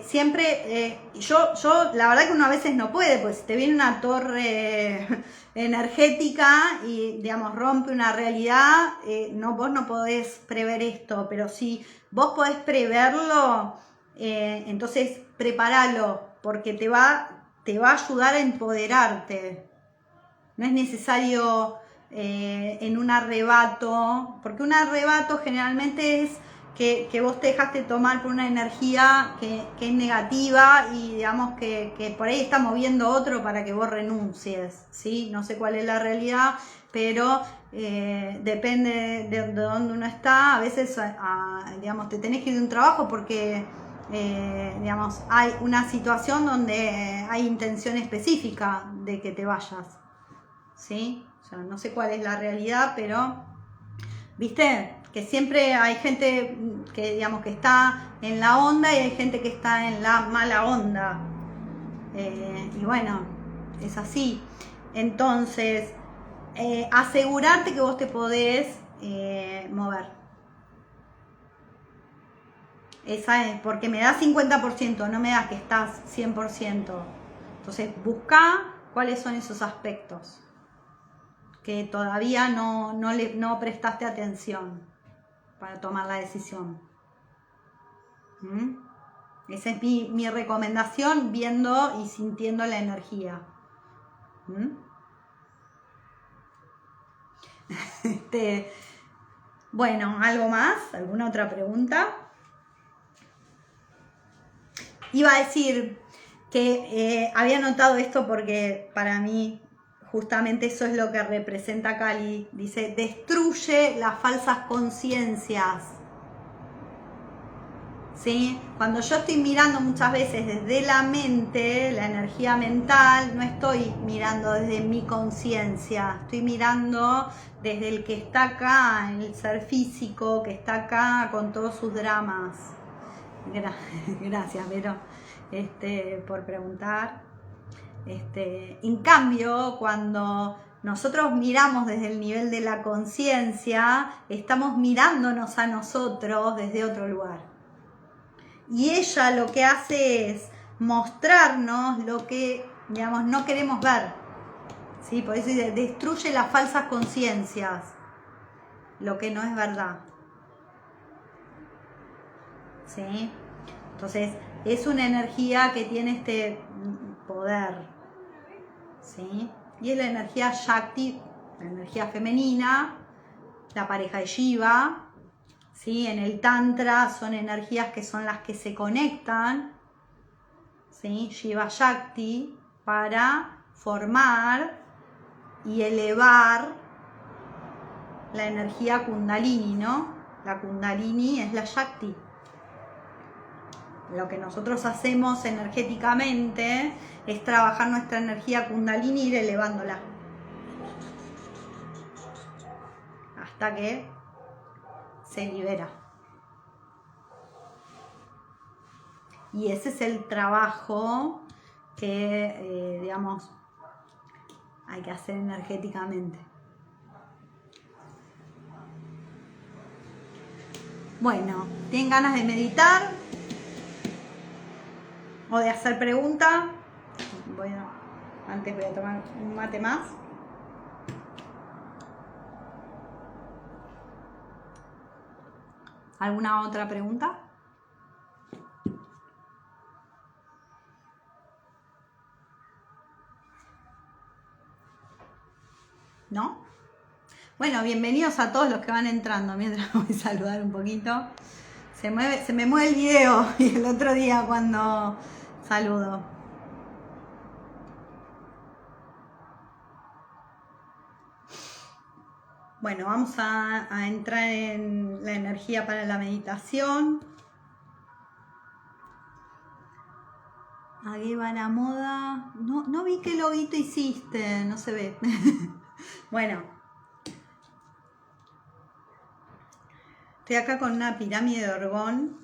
Siempre, yo la verdad que uno a veces no puede, pues si te viene una torre energética y digamos rompe una realidad, vos no podés prever esto, pero si vos podés preverlo, entonces prepáralo, porque te va a ayudar a empoderarte. No es necesario en un arrebato, porque un arrebato generalmente es que vos te dejaste tomar por una energía que es negativa y digamos que por ahí está moviendo otro para que vos renuncies, ¿sí? No sé cuál es la realidad, pero depende de dónde uno está. A veces, digamos, te tenés que ir de un trabajo porque digamos, hay una situación donde hay intención específica de que te vayas, ¿sí? O sea, no sé cuál es la realidad, pero viste que siempre hay gente que digamos que está en la onda y hay gente que está en la mala onda, y bueno, es así. Entonces asegurarte que vos te podés mover. Esa es, porque me das 50%, no me das que estás 100%. Entonces busca cuáles son esos aspectos que todavía no prestaste atención para tomar la decisión. Esa es mi recomendación, viendo y sintiendo la energía. Bueno, ¿algo más? ¿Alguna otra pregunta? Iba a decir que había notado esto porque para mí justamente eso es lo que representa Kali. Dice, destruye las falsas conciencias. ¿Sí? Cuando yo estoy mirando muchas veces desde la mente, la energía mental, no estoy mirando desde mi conciencia, estoy mirando desde el que está acá, el ser físico, que está acá con todos sus dramas. Gracias, Vero, por preguntar. En cambio, cuando nosotros miramos desde el nivel de la conciencia, estamos mirándonos a nosotros desde otro lugar. Y ella lo que hace es mostrarnos lo que, digamos, no queremos ver. ¿Sí? Por eso dice, destruye las falsas conciencias, lo que no es verdad. ¿Sí? Entonces, es una energía que tiene este poder. ¿Sí? Y es la energía Shakti, la energía femenina, la pareja de Shiva. ¿Sí? En el Tantra son energías que son las que se conectan, ¿sí? Shiva Shakti, para formar y elevar la energía Kundalini, ¿no? La Kundalini es la Shakti. Lo que nosotros hacemos energéticamente es trabajar nuestra energía Kundalini y ir elevándola hasta que se libera. Y ese es el trabajo que, digamos, hay que hacer energéticamente. Bueno, ¿tienen ganas de meditar o de hacer preguntas? Antes voy a tomar un mate más. ¿Alguna otra pregunta? ¿No? Bueno, bienvenidos a todos los que van entrando, mientras voy a saludar un poquito. Se me mueve el video y el otro día cuando saludo. Bueno, vamos a entrar en la energía para la meditación. Aquí va la moda. No vi qué loguito hiciste, no se ve. Bueno. Estoy acá con una pirámide de orgón.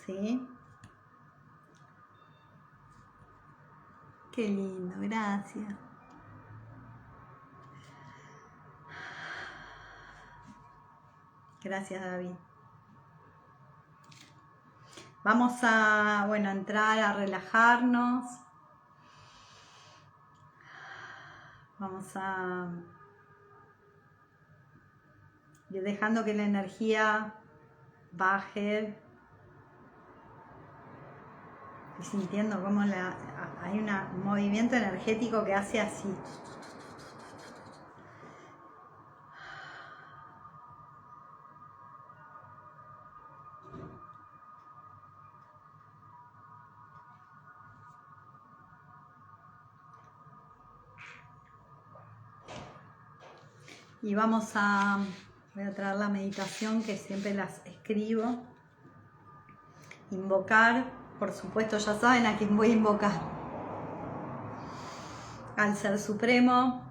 ¿Sí? Qué lindo, gracias. Gracias, David. Vamos a, bueno, entrar a relajarnos. Vamos a ir dejando que la energía baje. Y sintiendo cómo hay un movimiento energético que hace así. Y voy a traer la meditación que siempre las escribo. Invocar, por supuesto, ya saben a quién voy a invocar. Al Ser Supremo,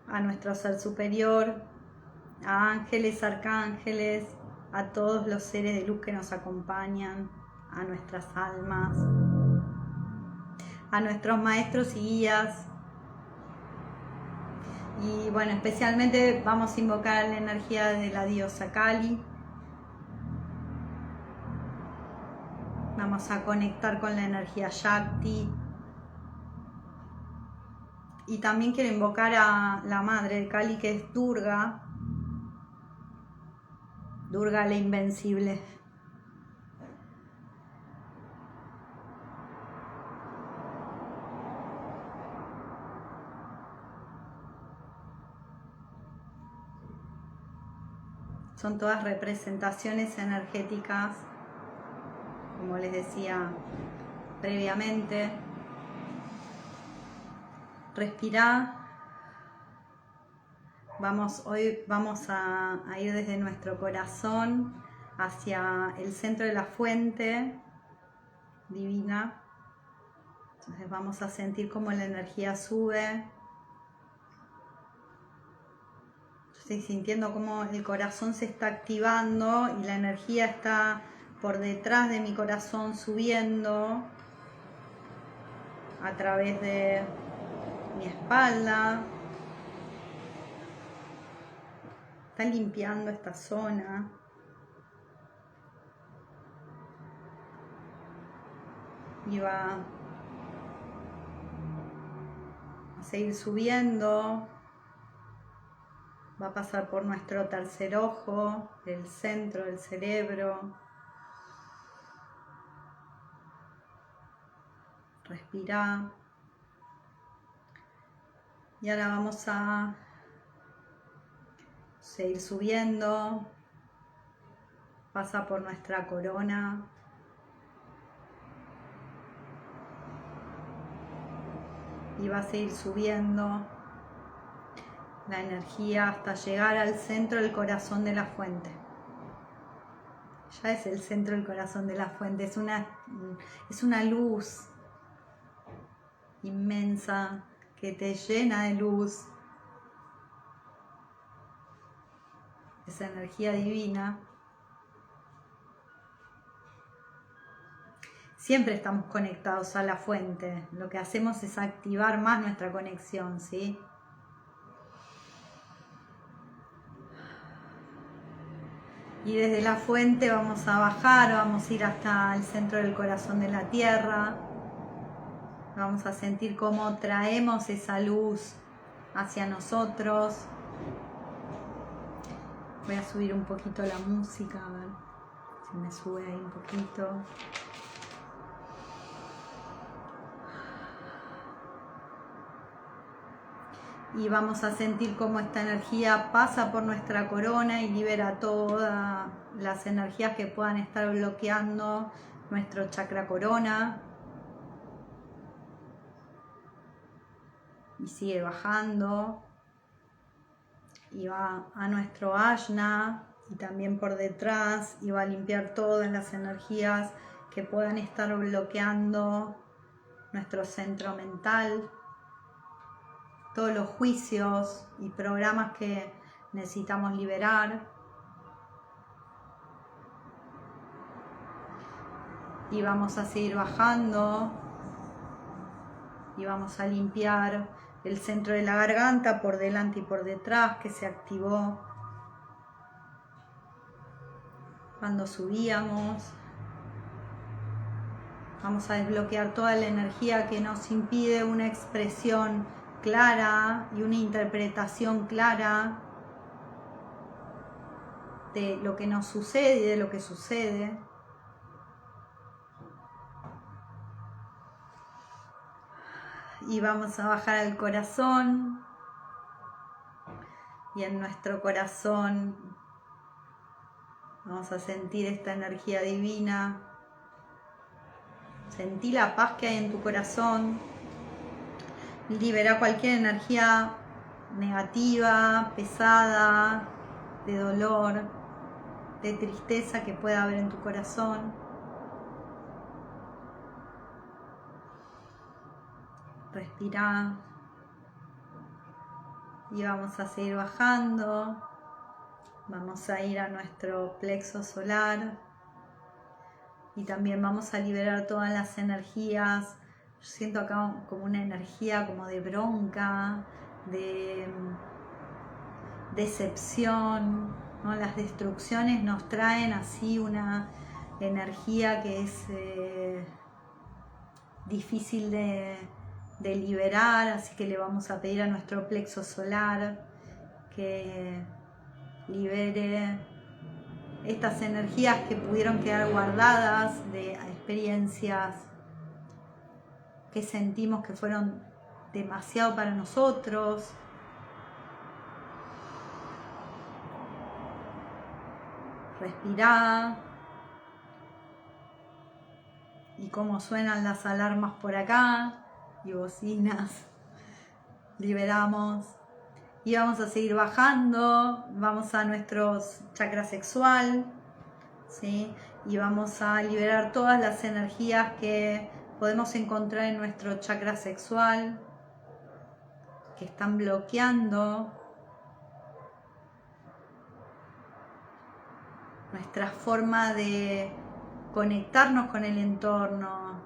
a nuestro Ser Superior, a ángeles, arcángeles, a todos los seres de luz que nos acompañan, a nuestras almas, a nuestros maestros y guías. Y bueno, especialmente vamos a invocar la energía de la diosa Kali. Vamos a conectar con la energía Shakti. Y también quiero invocar a la madre de Kali, que es Durga. Durga la Invencible. Son todas representaciones energéticas, como les decía previamente. Respirá. Hoy vamos a ir desde nuestro corazón hacia el centro de la fuente divina. Entonces vamos a sentir cómo la energía sube. Estoy sintiendo cómo el corazón se está activando y la energía está por detrás de mi corazón subiendo a través de mi espalda. Está limpiando esta zona. Y va a seguir subiendo. Va a pasar por nuestro tercer ojo, el centro del cerebro. Respira. Y ahora vamos a seguir subiendo. Pasa por nuestra corona. Y va a seguir subiendo la energía hasta llegar al centro del corazón de la fuente. Ya es el centro del corazón de la fuente. Es una luz inmensa que te llena de luz. Esa energía divina. Siempre estamos conectados a la fuente. Lo que hacemos es activar más nuestra conexión, ¿sí? Y desde la fuente vamos a bajar, vamos a ir hasta el centro del corazón de la tierra. Vamos a sentir cómo traemos esa luz hacia nosotros. Voy a subir un poquito la música, a ver si me sube ahí un poquito. Y vamos a sentir cómo esta energía pasa por nuestra corona y libera todas las energías que puedan estar bloqueando nuestro chakra corona. Y sigue bajando. Y va a nuestro ajna y también por detrás. Y va a limpiar todas las energías que puedan estar bloqueando nuestro centro mental. Todos los juicios y programas que necesitamos liberar. Y vamos a seguir bajando y vamos a limpiar el centro de la garganta por delante y por detrás que se activó cuando subíamos. Vamos a desbloquear toda la energía que nos impide una expresión clara y una interpretación clara de lo que nos sucede y de lo que sucede. Y vamos a bajar al corazón. Y en nuestro corazón vamos a sentir esta energía divina. Sentí la paz que hay en tu corazón. Libera cualquier energía negativa, pesada, de dolor, de tristeza que pueda haber en tu corazón. Respira. Y vamos a seguir bajando. Vamos a ir a nuestro plexo solar. Y también vamos a liberar todas las energías. Yo siento acá como una energía como de bronca, de decepción, ¿no? Las destrucciones nos traen así una energía que es difícil de liberar, así que le vamos a pedir a nuestro plexo solar que libere estas energías que pudieron quedar guardadas de experiencias que sentimos que fueron demasiado para nosotros. Respirá. Y cómo suenan las alarmas por acá y bocinas. Liberamos. Y vamos a seguir bajando. Vamos a nuestro chakra sexual, ¿sí? Y vamos a liberar todas las energías que podemos encontrar en nuestro chakra sexual que están bloqueando nuestra forma de conectarnos con el entorno,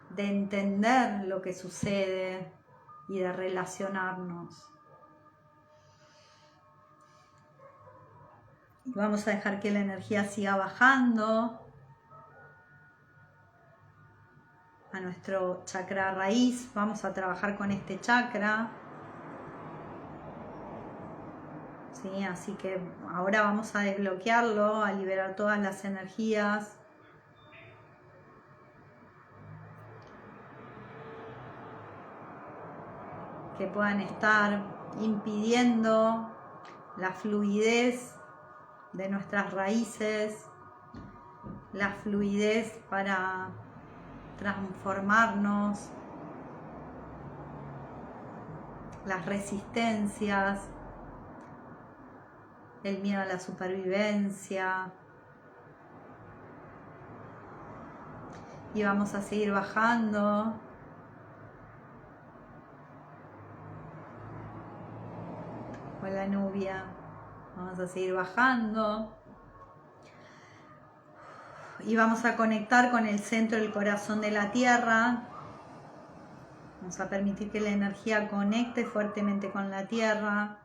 de entender lo que sucede y de relacionarnos. Y vamos a dejar que la energía siga bajando a nuestro chakra raíz. Vamos a trabajar con este chakra. ¿Sí? Así que ahora vamos a desbloquearlo, a liberar todas las energías. Que puedan estar impidiendo la fluidez de nuestras raíces, la fluidez para transformarnos, las resistencias, el miedo a la supervivencia. Y vamos a seguir bajando. Con la nubia. Vamos a seguir bajando. Y vamos a conectar con el centro del corazón de la tierra. Vamos a permitir que la energía conecte fuertemente con la tierra.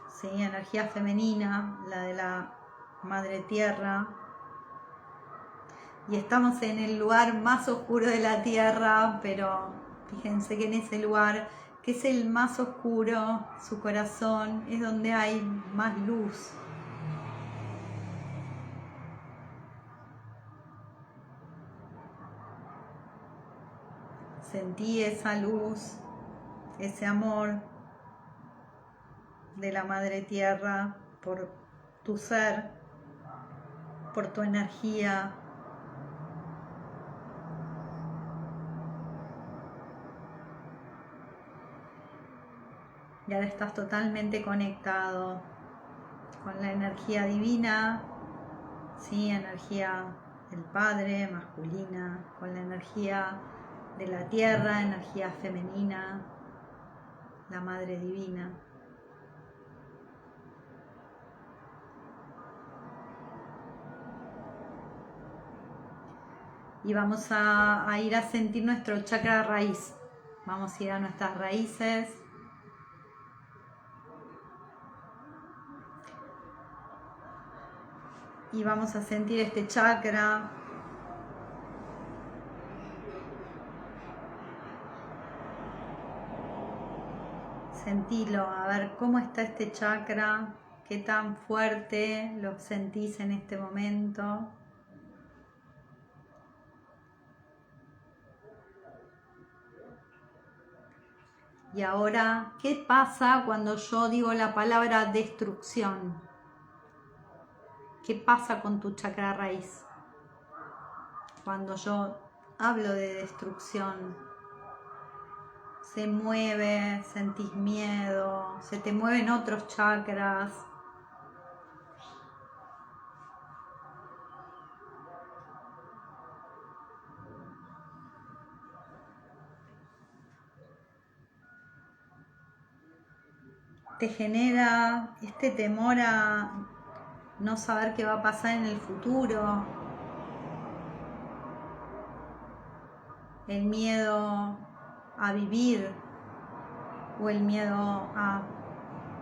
Sí, energía femenina, la de la madre tierra. Y estamos en el lugar más oscuro de la tierra, pero fíjense que en ese lugar, que es el más oscuro, su corazón, es donde hay más luz. Sentí esa luz, ese amor de la Madre Tierra por tu ser, por tu energía. Y ahora estás totalmente conectado con la energía divina, ¿sí? Energía del Padre, masculina, con la energía de la Tierra, energía femenina, la Madre Divina. Y vamos a ir a sentir nuestro chakra raíz. Vamos a ir a nuestras raíces. Y vamos a sentir este chakra. Sentilo, a ver cómo está este chakra, qué tan fuerte lo sentís en este momento. Y ahora, ¿qué pasa cuando yo digo la palabra destrucción? ¿Qué pasa con tu chakra raíz? Cuando yo hablo de destrucción, se mueve, sentís miedo, se te mueven otros chakras. Te genera este temor a no saber qué va a pasar en el futuro, el miedo a vivir o el miedo a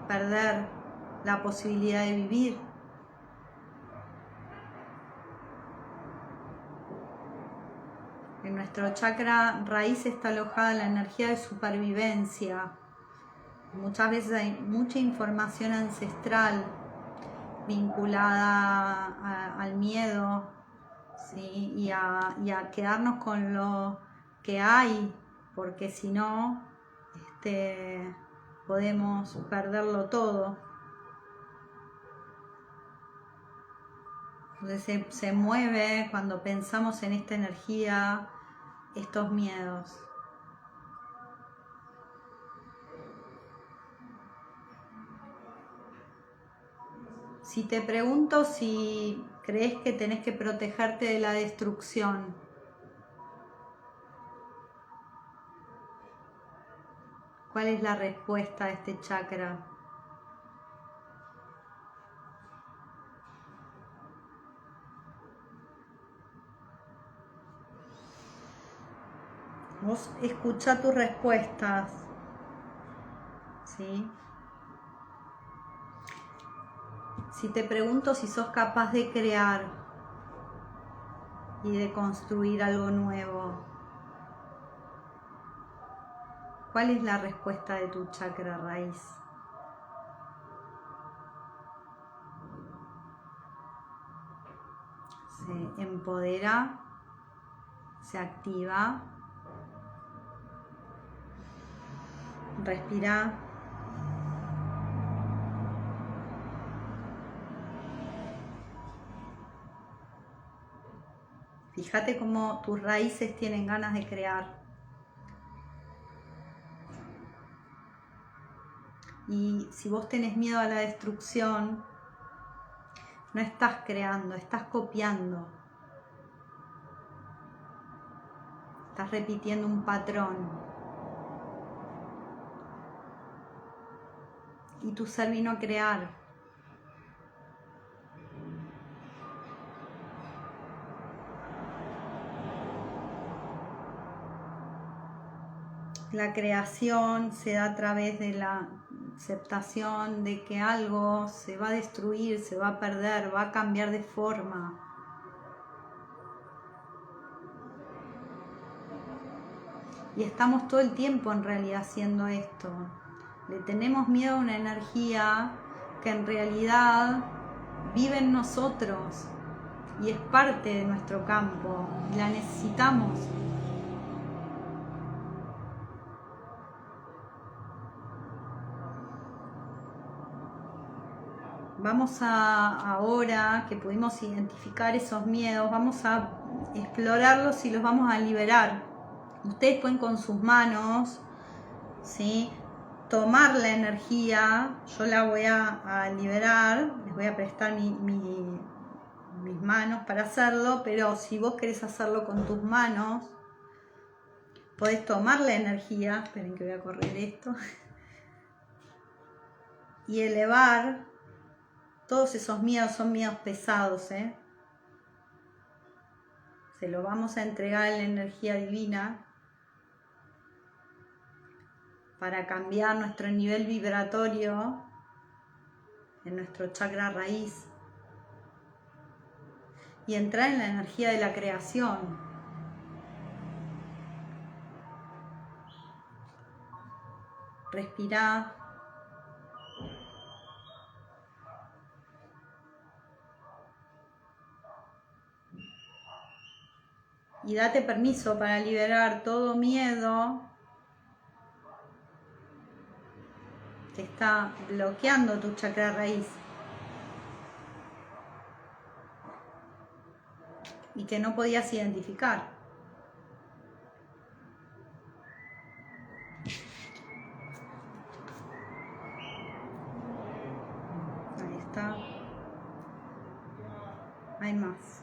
perder la posibilidad de vivir. En nuestro chakra raíz está alojada la energía de supervivencia. Muchas veces hay mucha información ancestral vinculada al miedo, ¿sí? y a quedarnos con lo que hay, porque si no, podemos perderlo todo. Entonces se mueve cuando pensamos en esta energía, estos miedos. Si te pregunto si crees que tenés que protegerte de la destrucción, ¿cuál es la respuesta a este chakra? Vos escuchá tus respuestas, ¿sí? Si te pregunto si sos capaz de crear y de construir algo nuevo, ¿cuál es la respuesta de tu chakra raíz? Se empodera, se activa. Respira. Fíjate cómo tus raíces tienen ganas de crear. Y si vos tenés miedo a la destrucción, no estás creando, estás copiando. Estás repitiendo un patrón. Y tu ser vino a crear. La creación se da a través de la aceptación de que algo se va a destruir, se va a perder, va a cambiar de forma. Y estamos todo el tiempo en realidad haciendo esto. Le tenemos miedo a una energía que en realidad vive en nosotros y es parte de nuestro campo y la necesitamos. vamos a, ahora que pudimos identificar esos miedos, vamos a explorarlos y los vamos a liberar. Ustedes pueden con sus manos, ¿sí?, tomar la energía. Yo la voy a liberar, les voy a prestar mis manos para hacerlo, pero si vos querés hacerlo con tus manos, podés tomar la energía, esperen que voy a correr esto, y elevar todos esos miedos. Son miedos pesados, ¿eh? Se lo vamos a entregar en la energía divina para cambiar nuestro nivel vibratorio en nuestro chakra raíz y entrar en la energía de la creación. Respirá. Y date permiso para liberar todo miedo que está bloqueando tu chakra raíz y que no podías identificar. Ahí está. Hay más.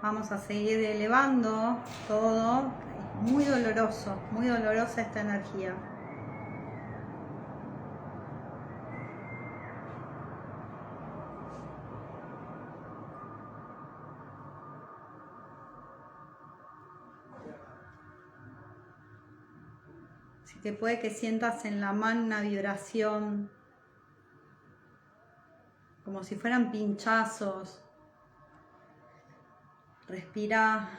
Vamos a seguir elevando todo. Es muy doloroso, muy dolorosa esta energía. Así que puede que sientas en la mano una vibración como si fueran pinchazos. Respira.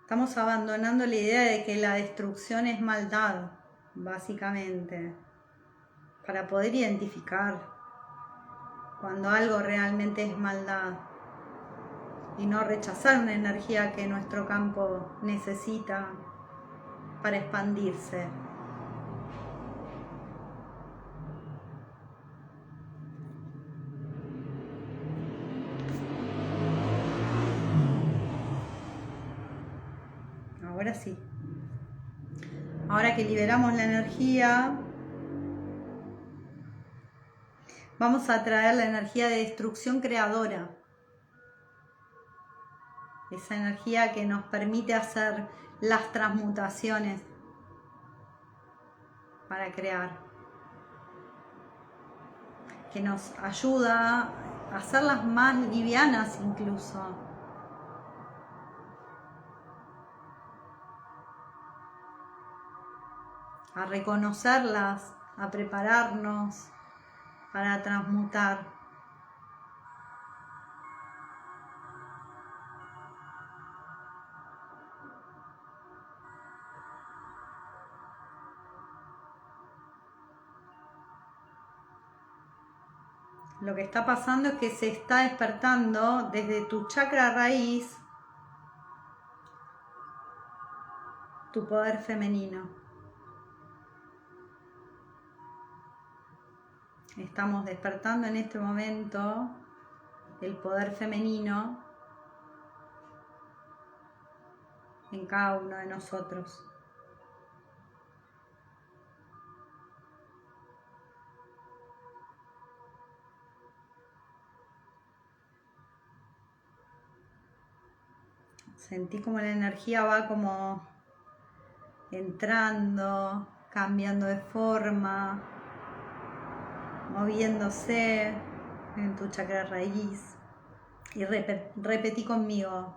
Estamos abandonando la idea de que la destrucción es maldad, básicamente, para poder identificar cuando algo realmente es maldad y no rechazar una energía que nuestro campo necesita para expandirse. Ahora sí. Ahora que liberamos la energía, vamos a traer la energía de destrucción creadora. Esa energía que nos permite hacer las transmutaciones para crear. Que nos ayuda a hacerlas más livianas incluso. A reconocerlas, a prepararnos para transmutar. Lo que está pasando es que se está despertando desde tu chakra raíz tu poder femenino. Estamos despertando en este momento el poder femenino en cada uno de nosotros. Sentí como la energía va como entrando, cambiando de forma, moviéndose en tu chakra raíz. Y repetí conmigo: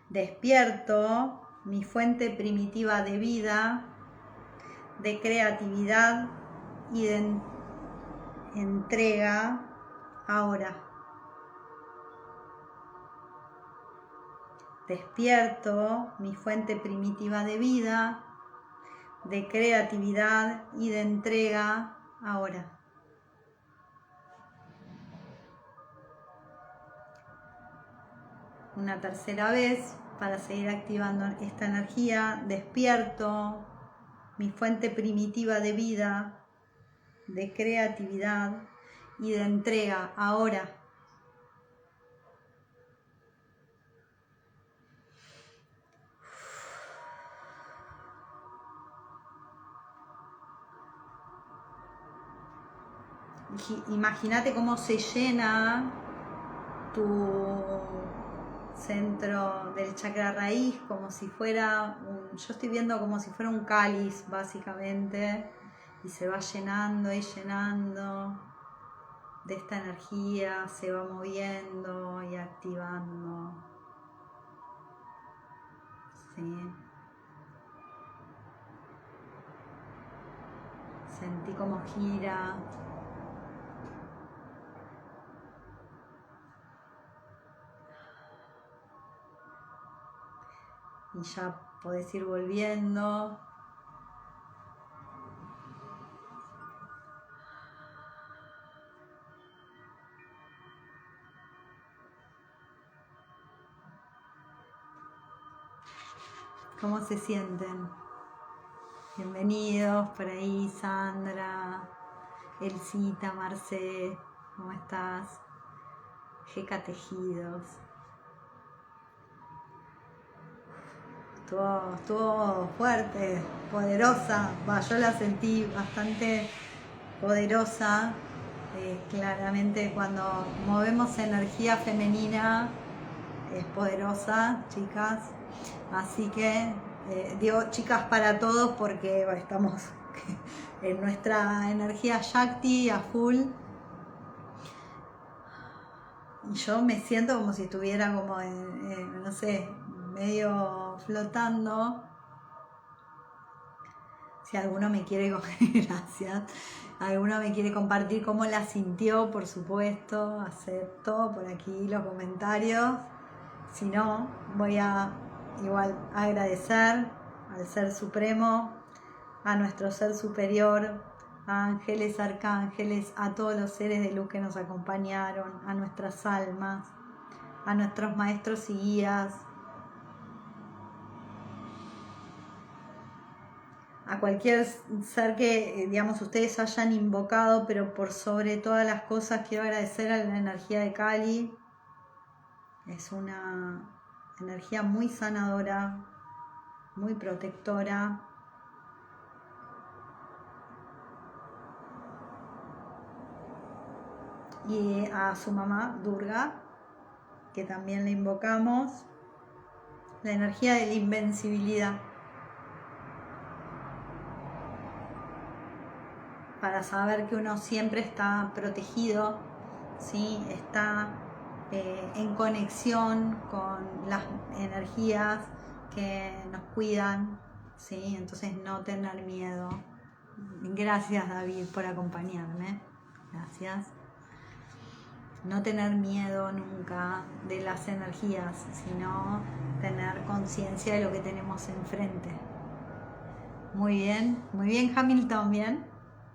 despierto mi fuente primitiva de vida, de creatividad y de entrega ahora. Despierto mi fuente primitiva de vida, de creatividad y de entrega ahora. Una tercera vez para seguir activando esta energía. Despierto mi fuente primitiva de vida, de creatividad y de entrega ahora. Imagínate cómo se llena tu centro del chakra raíz, como si fuera yo estoy viendo como si fuera un cáliz básicamente, y se va llenando y llenando de esta energía, se va moviendo y activando. Sí. Sentí como gira. Y ya podés ir volviendo. ¿Cómo se sienten? Bienvenidos por ahí, Sandra, Elsita, Marce, ¿cómo estás? Jeca Tejidos. Estuvo fuerte, poderosa. Yo la sentí bastante poderosa. Claramente cuando movemos energía femenina es poderosa, chicas. Así que digo chicas para todos porque estamos en nuestra energía Shakti a full. Y yo me siento como si estuviera como no sé, medio flotando. Si alguno me quiere gracias. Alguno me quiere compartir cómo la sintió, por supuesto, acepto por aquí los comentarios. Si no, voy a igual agradecer al Ser Supremo, a nuestro Ser Superior, a ángeles, arcángeles, a todos los seres de luz que nos acompañaron, a nuestras almas, a nuestros maestros y guías, a cualquier ser que, digamos, ustedes hayan invocado, pero por sobre todas las cosas quiero agradecer a la energía de Kali. Es una energía muy sanadora, muy protectora. Y a su mamá, Durga, que también le invocamos, la energía de la invencibilidad. Para saber que uno siempre está protegido, ¿sí? Está en conexión con las energías que nos cuidan, ¿sí? Entonces no tener miedo. Gracias, David, por acompañarme. Gracias. No tener miedo nunca de las energías, sino tener conciencia de lo que tenemos enfrente. Muy bien, Hamilton, ¿bien?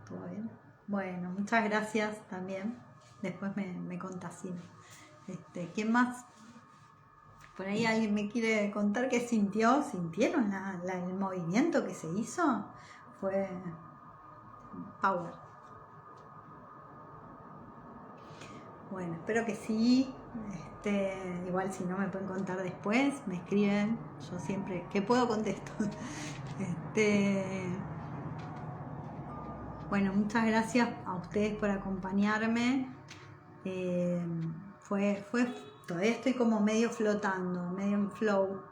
¿Todo bien? Bueno, muchas gracias también. Después me contás. ¿Quién más? Por ahí alguien me quiere contar qué sintió. ¿Sintieron el movimiento que se hizo? Fue power. Bueno, espero que sí. Igual si no me pueden contar después, me escriben. Yo siempre que puedo contesto. Bueno, muchas gracias a ustedes por acompañarme. Todavía estoy como medio flotando, medio en flow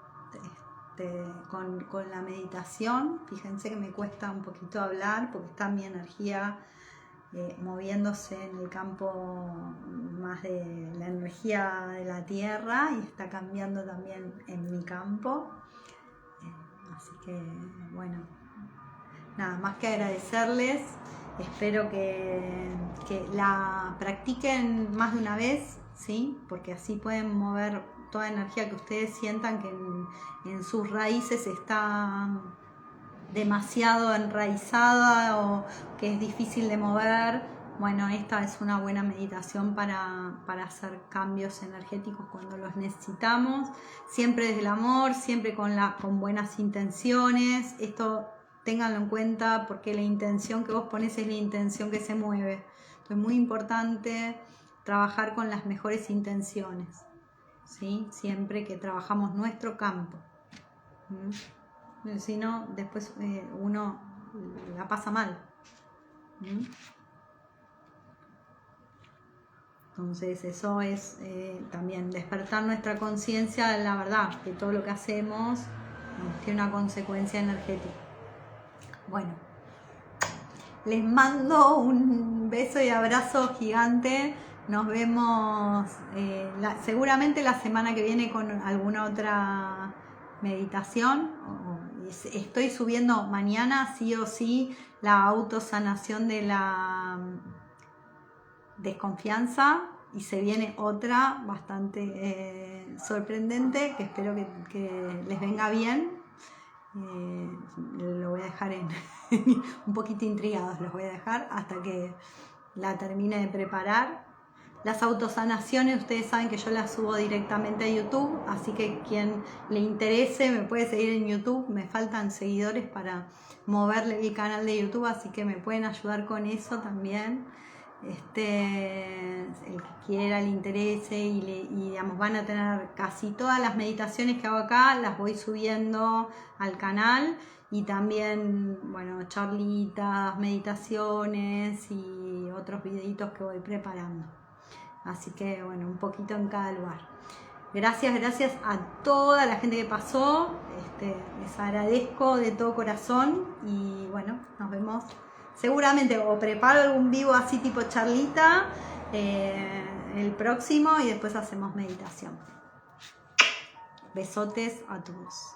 con la meditación. Fíjense que me cuesta un poquito hablar porque está mi energía moviéndose en el campo más de la energía de la tierra y está cambiando también en mi campo. Así que bueno, nada más que agradecerles. Espero que la practiquen más de una vez, ¿sí? Porque así pueden mover toda energía que ustedes sientan que en sus raíces está demasiado enraizada o que es difícil de mover, bueno, esta es una buena meditación para hacer cambios energéticos cuando los necesitamos, siempre desde el amor, siempre con buenas intenciones. Esto ténganlo en cuenta porque la intención que vos pones es la intención que se mueve. Entonces es muy importante trabajar con las mejores intenciones, ¿sí? Siempre que trabajamos nuestro campo. Si no, después uno la pasa mal. Entonces eso es también despertar nuestra conciencia de la verdad, que todo lo que hacemos tiene una consecuencia energética. Bueno, les mando un beso y abrazo gigante. Nos vemos seguramente la semana que viene con alguna otra meditación. Estoy subiendo mañana sí o sí la autosanación de la desconfianza y se viene otra bastante sorprendente que espero que les venga bien. Lo voy a dejar un poquito intrigados, los voy a dejar hasta que la termine de preparar. Las autosanaciones, ustedes saben que yo las subo directamente a YouTube, así que quien le interese me puede seguir en YouTube. Me faltan seguidores para moverle el canal de YouTube, así que me pueden ayudar con eso también. El que quiera, le interese y digamos, van a tener casi todas las meditaciones que hago acá, las voy subiendo al canal, y también, bueno, charlitas, meditaciones y otros videitos que voy preparando. Así que, bueno, un poquito en cada lugar. Gracias a toda la gente que pasó. Les agradezco de todo corazón y bueno, nos vemos. Seguramente o preparo algún vivo así tipo charlita el próximo y después hacemos meditación. Besotes a todos.